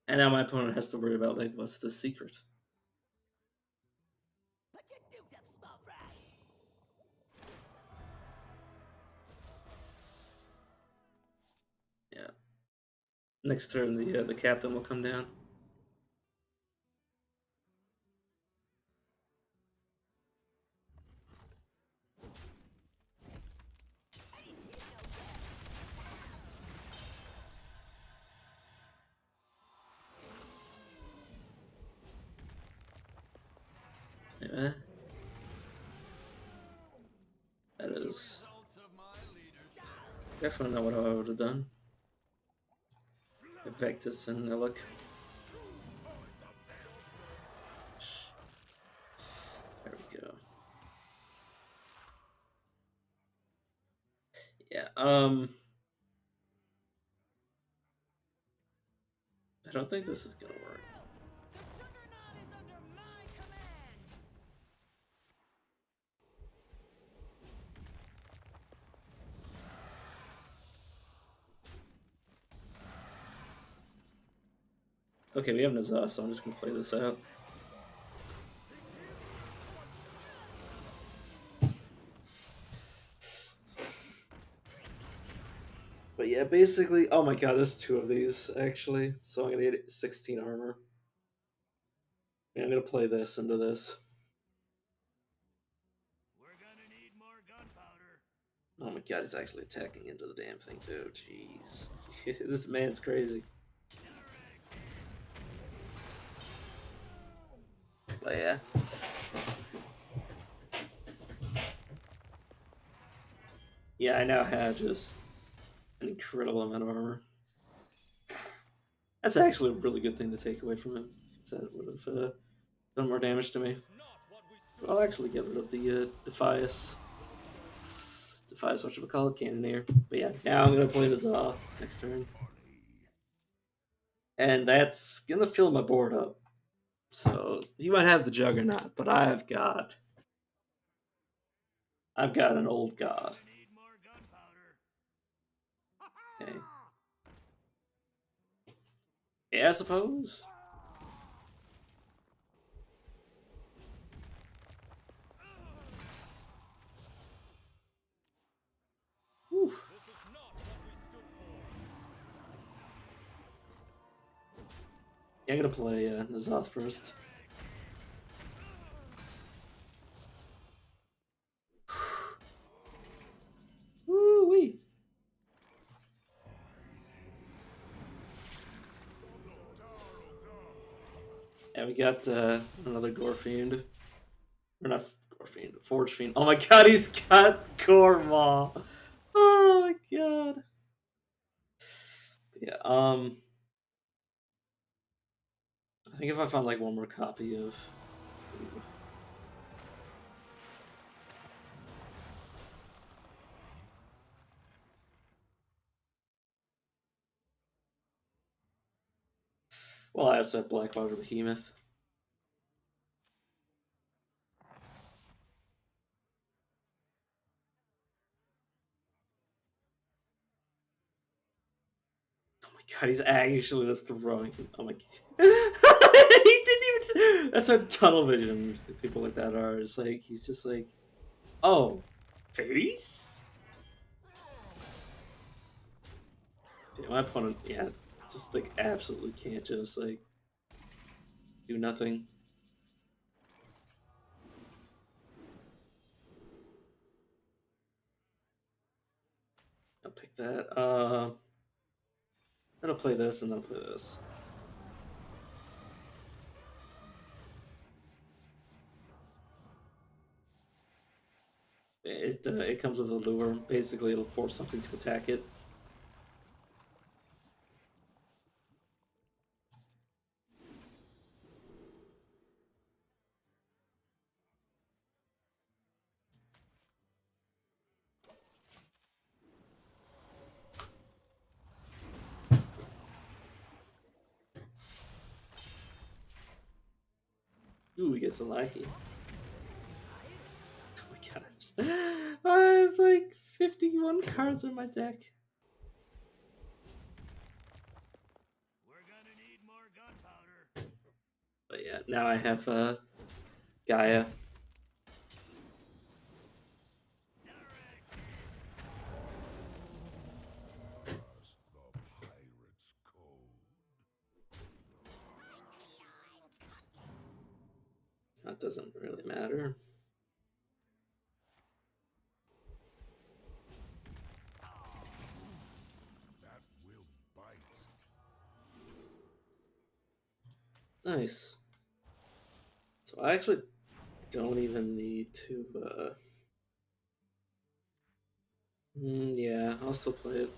And now my opponent has to worry about like what's the secret. Put your dukes up, small fry. Yeah. Next turn the captain will come down. Yeah. That is definitely not what I would have done. Vectus and Niluk. There we go. Yeah, I don't think this is gonna work. The Juggernaut is under my command. Okay, we have Nazar, so I'm just gonna play this out. But yeah, basically, oh my god, there's two of these actually, so I'm gonna get 16 armor. Yeah, I'm gonna play this into this. We're gonna need more gunpowder. Oh my god, he's actually attacking into the damn thing too. Jeez, this man's crazy. But yeah. Yeah, I now have just an incredible amount of armor. That's actually a really good thing to take away from him. That would have done more damage to me. But I'll actually get rid of the Defias. Defias, what should we call it? Cannoneer. But yeah, now I'm going to play the Zaw next turn. And that's going to fill my board up. So he might have the Juggernaut, but I've got an old god. Okay. Yeah, I suppose. Whew. Yeah, I'm gonna play Nazoth first. Woo wee. Yeah, we got another Gore Fiend. Or not Gore Fiend, Forge Fiend. Oh my god, he's got Gore Maw. Oh my god. Yeah, I think if I found like one more copy of. Well, I also have Blackwater Behemoth. Oh my god, he's actually just throwing. Oh my god. He didn't even. That's how tunnel vision people like that are. It's like, he's just like, oh, face? Yeah, my opponent, yeah, just like absolutely can't just like do nothing. I'll pick that. Then I'll play this and then I'll play this. It comes with a lure. Basically, it'll force something to attack it. Ooh, he gets a lackey. Oh my god, I have like 51 cards in my deck. We're gonna need more gunpowder. But yeah, now I have Gaia. Trust the pirate's code. That doesn't really matter. That will bite. Nice. So I actually don't even need to. Yeah, I'll still play it.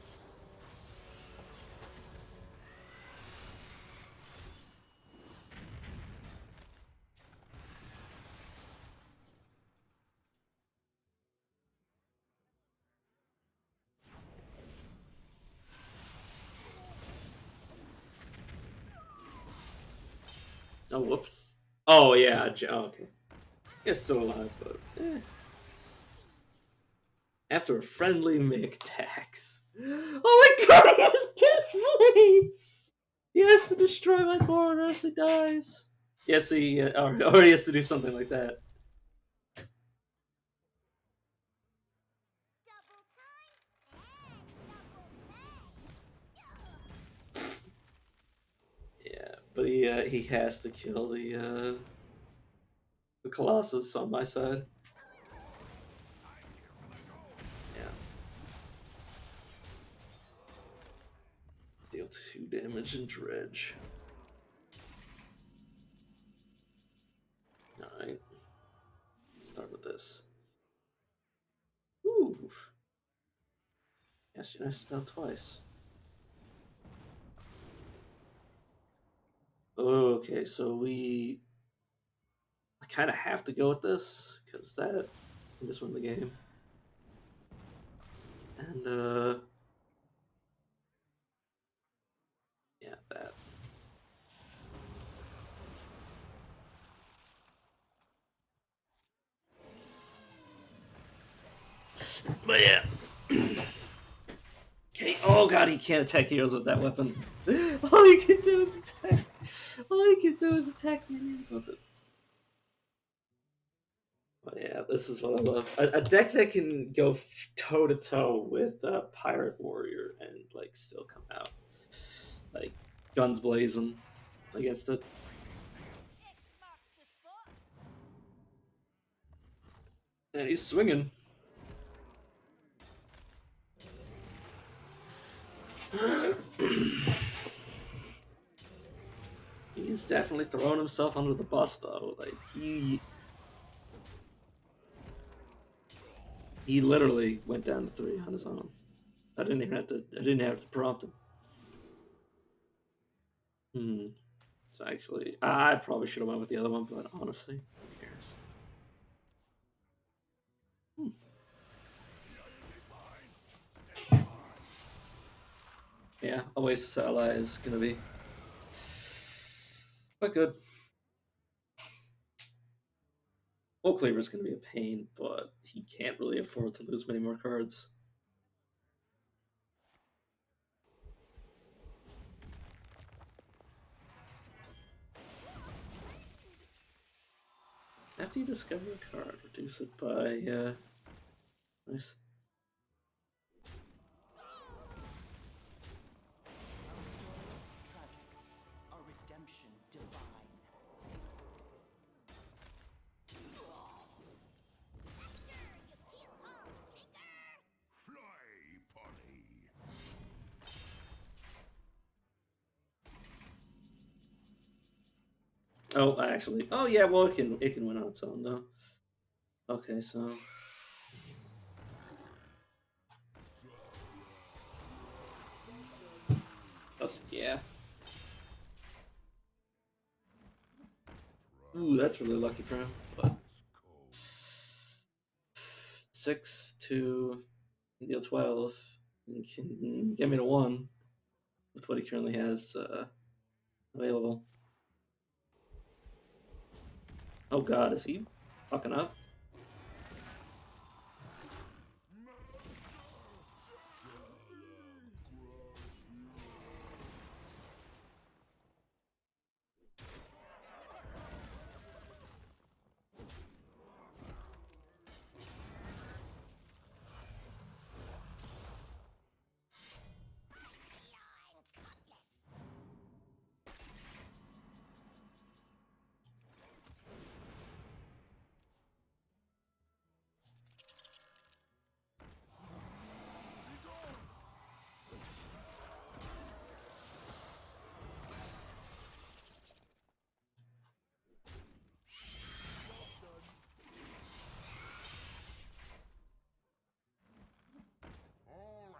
Oh, whoops. Oh yeah. Oh, okay. It's still alive, but after a friendly Mick tax. Oh my god, he has Deathblade! He has to destroy my board or else he dies. Yes, or he has to do something like that. Double time and double pay. Yeah, but he has to kill the Colossus on my side. Yeah. Deal 2 damage and dredge. Alright. Start with this. Ooh. Yes, I spelled twice. Okay, so I kind of have to go with this because that can just win the game. And yeah, that. But yeah. Okay. Oh god, he can't attack heroes with that weapon. All he can do is attack. All he can do is attack minions with it. But yeah, this is what I love. A deck that can go toe to toe with Pirate Warrior and like still come out like guns blazing against it. X marks the spot. And he's swinging. He's definitely throwing himself under the bus though. Like he literally went down to 3 on his own. I didn't have to prompt him. Hmm. So actually, I probably should have went with the other one, but honestly, who cares? Hmm. Yeah, Oasis Ally is gonna be quite good. Oak Cleaver's gonna be a pain, but he can't really afford to lose many more cards. After you discover a card, reduce it by nice. Our redemption divine. Fly, Polly. Oh, actually, oh yeah, well it can win on its own though. Okay, so Yeah. Ooh, that's really lucky for him. But 6, 2, deal 12, and can get me to 1 with what he currently has available. Oh god, is he fucking up?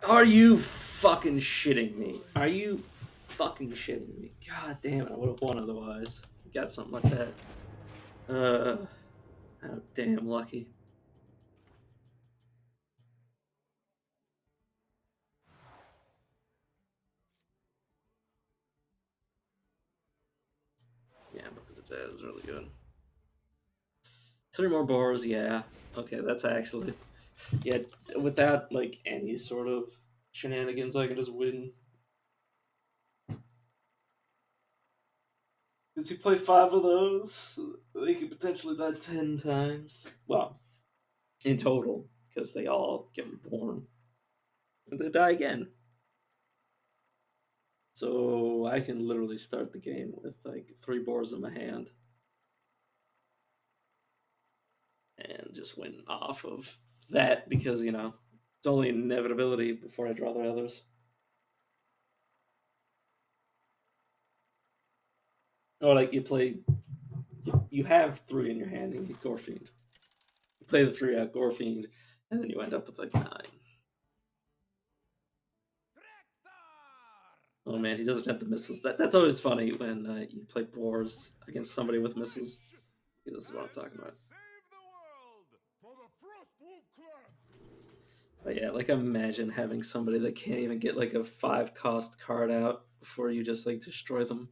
Are you fucking shitting me? Are you fucking shitting me? God damn it, I would have won otherwise. Got something like that. How damn lucky. Yeah, but that is really good. 3 more bars, yeah. Okay, that's actually... Yeah, without, like, any sort of shenanigans, I can just win. Because you play 5 of those, they could potentially die 10 times. Well, in total, because they all get reborn. And they die again. So I can literally start the game with, like, 3 boars in my hand. And just win off of that because, you know, it's only an inevitability before I draw the others. Or, like, you have 3 in your hand and you get Gorefiend. You play the 3 out Gorefiend, and then you end up with, like, 9. Oh man, he doesn't have the missiles. That's always funny when you play boars against somebody with missiles. Yeah, this is what I'm talking about. But yeah, like imagine having somebody that can't even get like a 5-cost card out before you just like destroy them.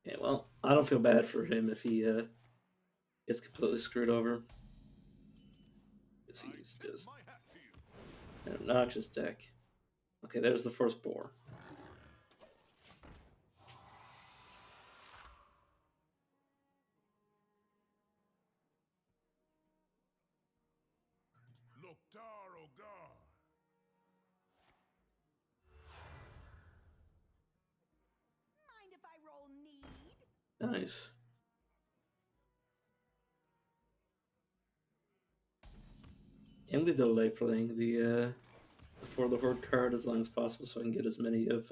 Yeah, well, I don't feel bad for him if he gets completely screwed over. Because he's just an obnoxious deck. Okay, there's the first boar. Mind if I roll need? Nice. I'm gonna delay playing the before the horde card as long as possible so I can get as many of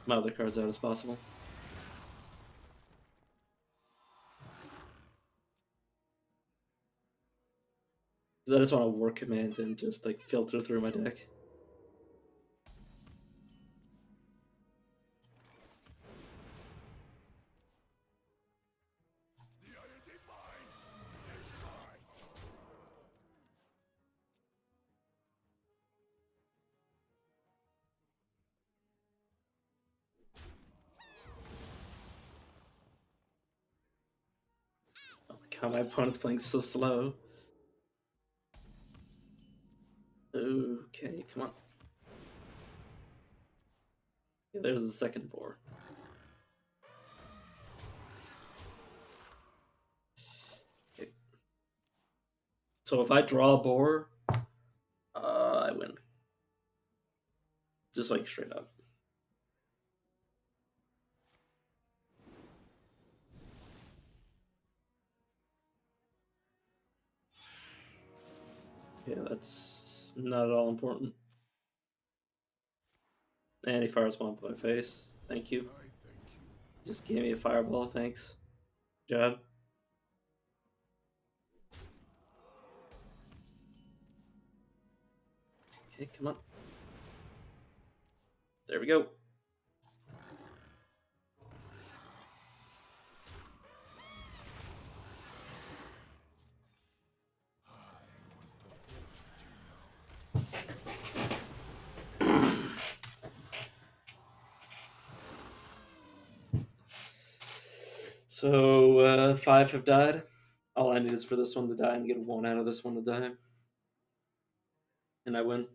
my other cards out as possible. Because I just want to work command and just like filter through my deck. Oh my god, my opponent's playing so slow. Okay, come on. Yeah, there's the second boar. Okay. So if I draw a boar, I win. Just like straight up. Yeah, that's not at all important. And he fires one up my face. Thank you. Just gave me a fireball, thanks. Good job. Okay, come on. There we go. So 5 have died. All I need is for this one to die and get a 1 out of this one to die. And I win.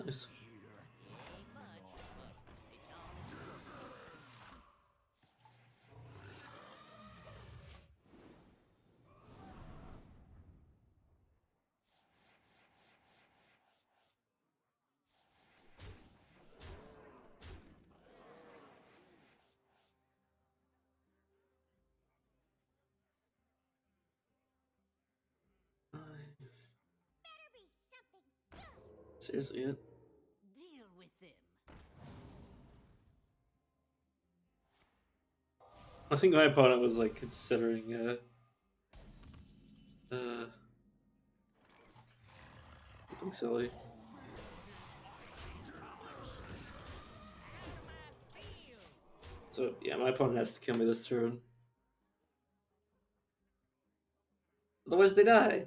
Nice. Ain't much, but it's all. Better be something good. Seriously, it. Deal with them. I think my opponent was like considering something silly. So yeah, my opponent has to kill me this turn. Otherwise, they die.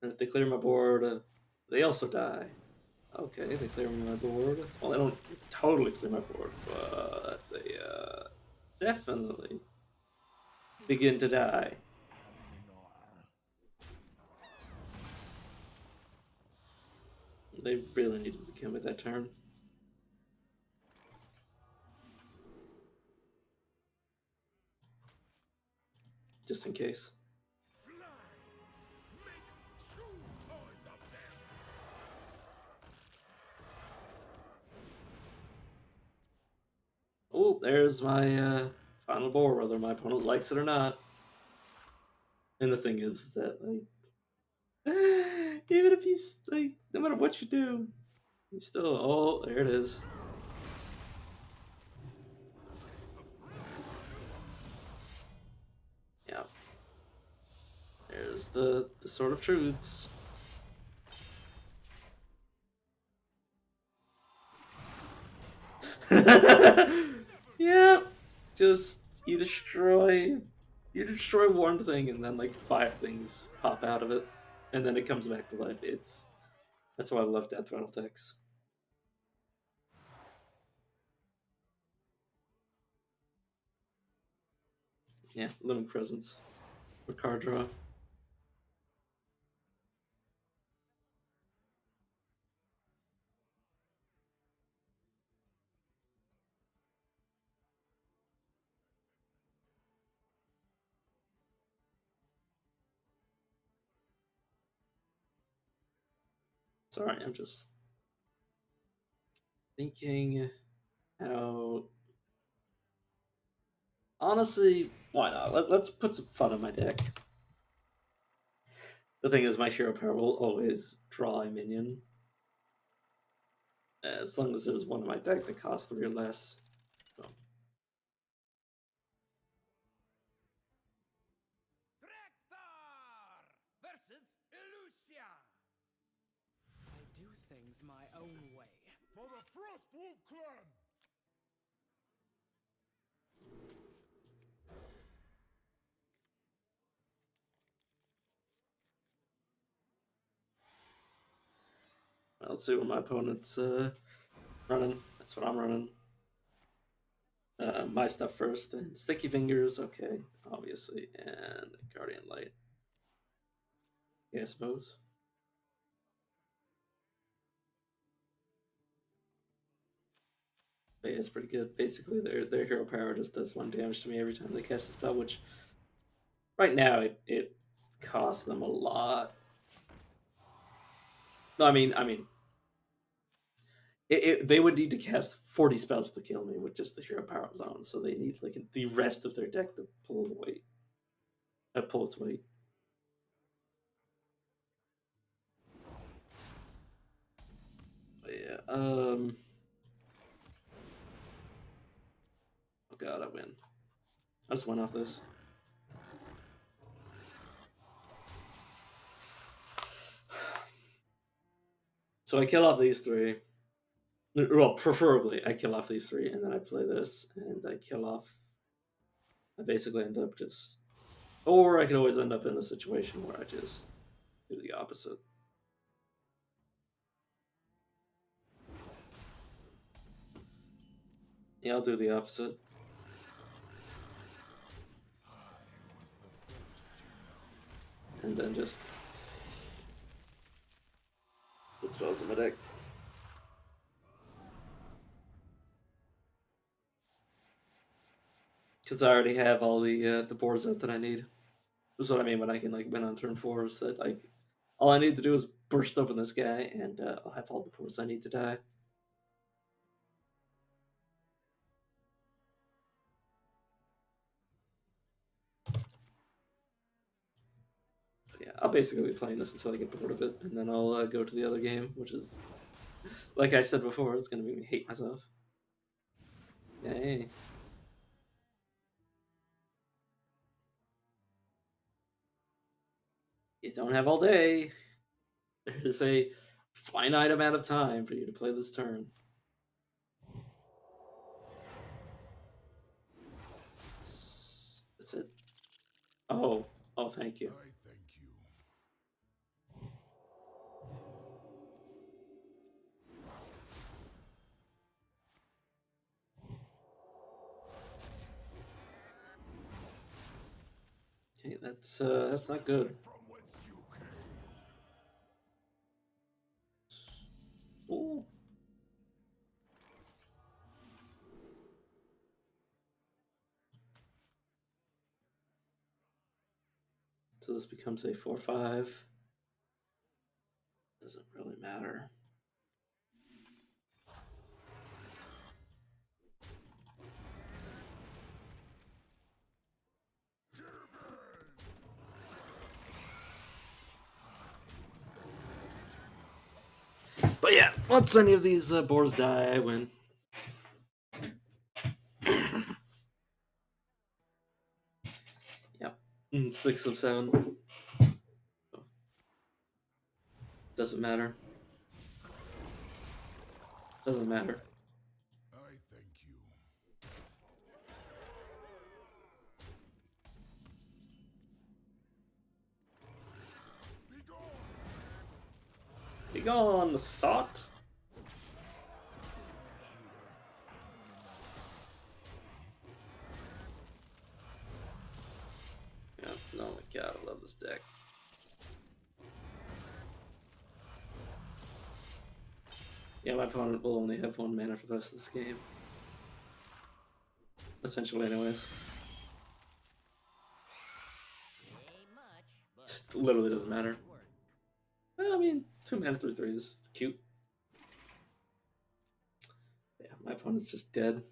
And if they clear my board, they also die. Okay, they clear my board. Well, they don't totally clear my board, but they definitely begin to die. They really needed to kill me that turn. Just in case. Oh, there's my final board, whether my opponent likes it or not. And the thing is that, like, even if you, like, no matter what you do, you still, oh, there it is. Yeah. There's the sort of truths. Yeah, just you destroy one thing and then like 5 things pop out of it, and then it comes back to life. That's why I love Death Rattle decks. Yeah, Living Presence for card draw. Sorry, I'm just thinking how. Honestly, why not? Let's put some fun in my deck. The thing is, my hero power will always draw a minion. As long as there's one in my deck that costs 3 or less. So. Rekthar versus Elusia. I do things my own way. For the Frostwolf clan! Let's see what my opponent's running. That's what I'm running. My stuff first, and Sticky Fingers, okay, obviously, and Guardian Light. Yeah, I suppose. But yeah, it's pretty good. Basically, their hero power just does 1 damage to me every time they cast a spell, which right now it costs them a lot. No, they would need to cast 40 spells to kill me with just the hero power alone. So they need like the rest of their deck to pull the weight, pull its weight. But Oh god, I win. I just went off this. So I kill off these three. Well, preferably I kill off these three, and then I play this, and I kill off. I basically end up just, or I could always end up in a situation where I just do the opposite. Yeah, I'll do the opposite. And then just put spells in my deck. Because I already have all the boards out that I need. That's what I mean when I can like win on turn 4. Is that like all I need to do is burst open this guy, and I'll have all the boards I need to die. But yeah, I'll basically be playing this until I get bored of it, and then I'll go to the other game, which is, like I said before, it's gonna make me hate myself. Yay. You don't have all day. There's a finite amount of time for you to play this turn. That's it. Oh, thank you. I thank you. Okay, that's not good. From whence you came. Ooh. So this becomes a 4/5. Doesn't really matter. But yeah, once any of these boards die, I win. Yep. 6 of 7. Doesn't matter. Doesn't matter. I thank you. Be gone, thought. Yeah, oh my god, I love this deck. Yeah, my opponent will only have 1 mana for the rest of this game. Essentially, anyways. It literally doesn't matter. I mean, 2 mana 3/3 is cute. Yeah, my opponent's just dead.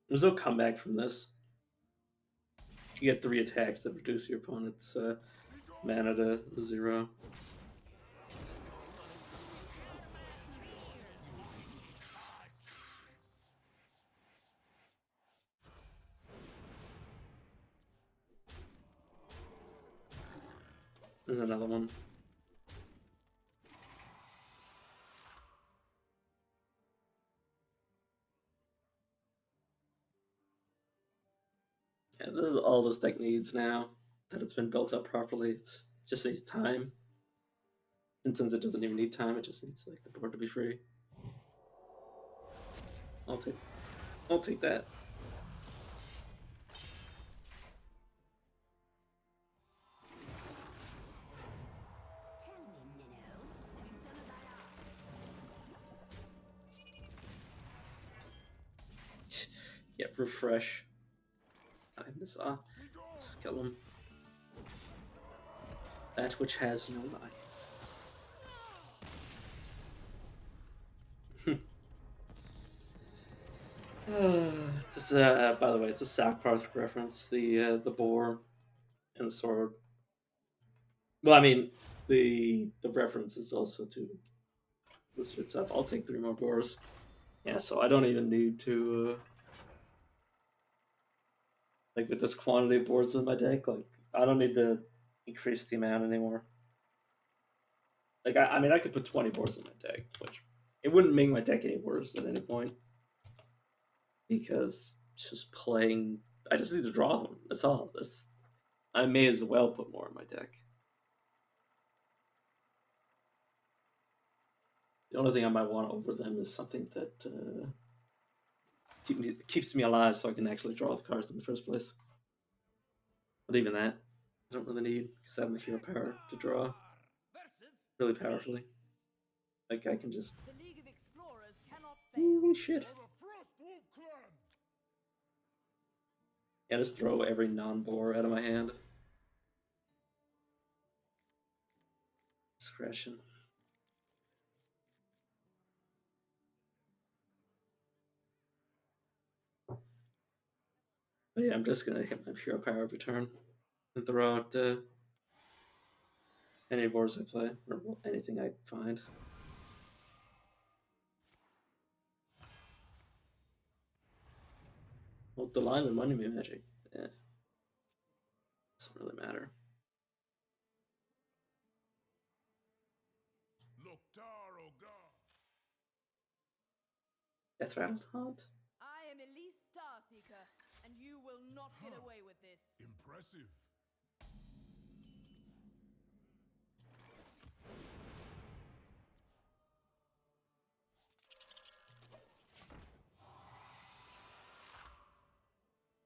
There's no comeback from this. You get 3 attacks that reduce your opponent's mana to 0. There's another one. Yeah, this is all this deck needs now that it's been built up properly. It's just needs time. And since it doesn't even need time, it just needs like the board to be free. I'll take that. Tell me, Minnow, you've done as I asked. Yep, refresh. I miss let's kill him. That which has no life. By the way, it's a South Park reference. The boar and the sword. Well, I mean, the reference is also to list itself. I'll take 3 more boars. Yeah, so I don't even need to like with this quantity of boards in my deck. Like I don't need to increase the amount anymore. Like I mean, I could put 20 boards in my deck, which it wouldn't make my deck any worse at any point because just playing. I just need to draw them. That's all. I may as well put more in my deck. The only thing I might want over them is something that keeps me alive, so I can actually draw the cards in the first place. But even that, I don't really need because I have my hero power to draw Versus really powerfully. Like I can just The League of Explorers cannot holy fail. shit. for the Frostwolf clan. Yeah, just throw every non-boar out of my hand. Discretion. But yeah, I'm just gonna hit my hero power every turn and throw out any boards I play or anything I find. Well, the line and money magic. Yeah, doesn't really matter. Loktar Ogar. Death Rattle Taunt? I am Elise Starseeker, and you will not get away with this. Impressive.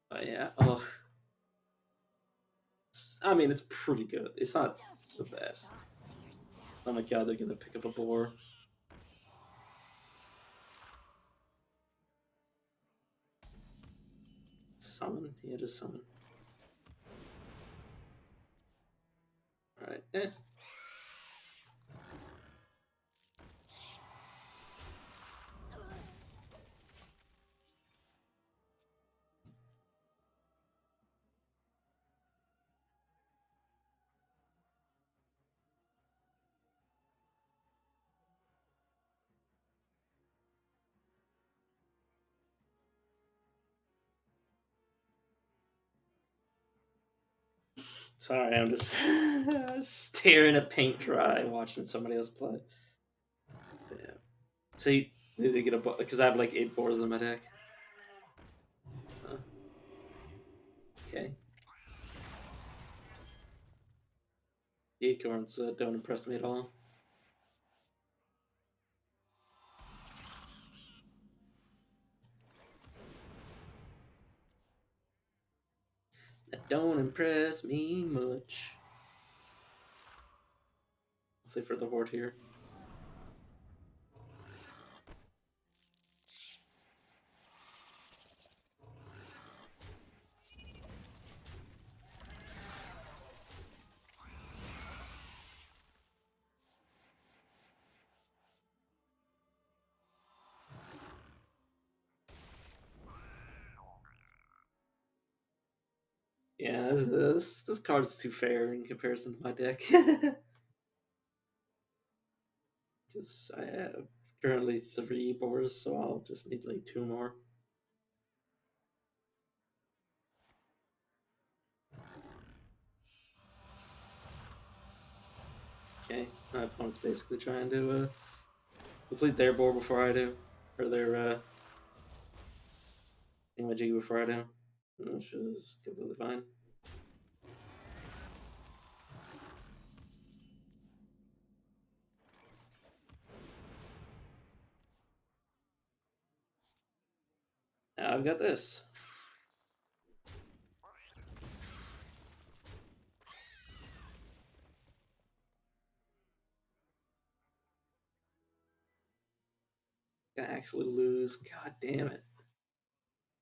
But yeah, oh, I mean, it's pretty good. It's not the best. Oh my god, they're gonna pick up a boar. Summon? Yeah, just summon. Alright, eh. Sorry, I'm just staring at paint dry, watching somebody else play. Yeah. See, did they get a because I have like 8 boards in my deck. Okay. The acorns don't impress me at all. That don't impress me much. Play for the horde here. Yeah, this card's too fair in comparison to my deck. Because I have currently 3 boards, so I'll just need like 2 more. Okay, my opponent's basically trying to complete their board before I do, or their thingamajiggy before I do, which is completely fine. Now I've got this. Gonna actually lose. God damn it.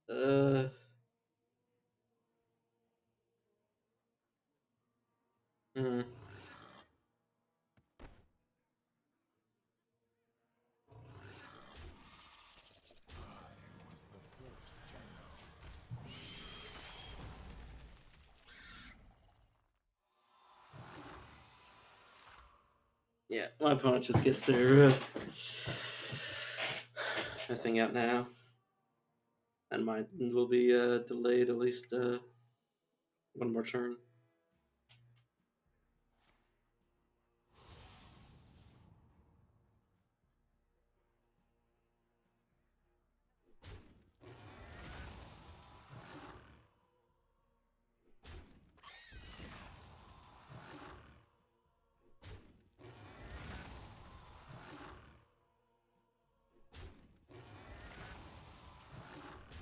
Uh. Hmm. Yeah, my opponent just gets their thing out now, and mine will be delayed at least one more turn.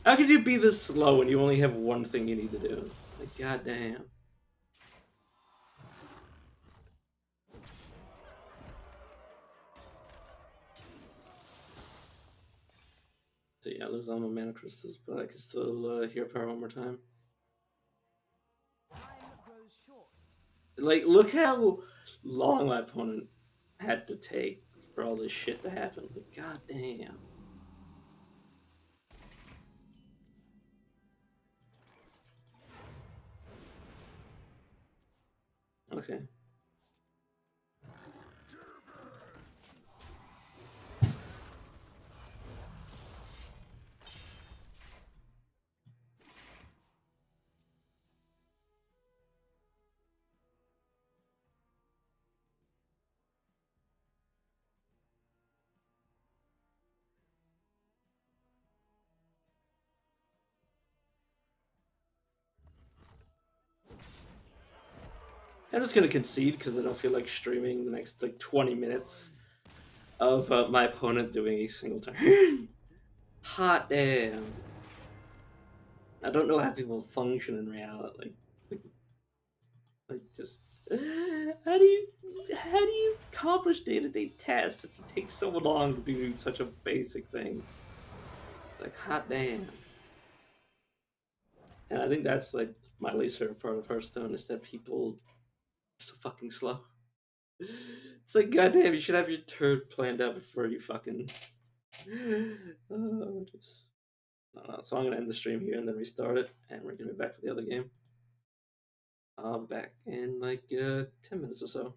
How could you be this slow when you only have one thing you need to do? Like, goddamn. So yeah, I lose all my mana crystals, but I can still hear power one more time. Time grows short. Like, look how long my opponent had to take for all this shit to happen. Like, goddamn. Okay. I'm just gonna concede because I don't feel like streaming the next like 20 minutes of my opponent doing a single turn. Hot damn. I don't know how people function in reality. Like just how do you accomplish day-to-day tasks if you take so long to do such a basic thing? It's like hot damn. And I think that's like my least favorite part of Hearthstone is that people are so fucking slow. It's like goddamn, you should have your turn planned out before you fucking. Just... No. So I'm gonna end the stream here and then restart it, and we're gonna be back for the other game. I'll be back in like 10 minutes or so.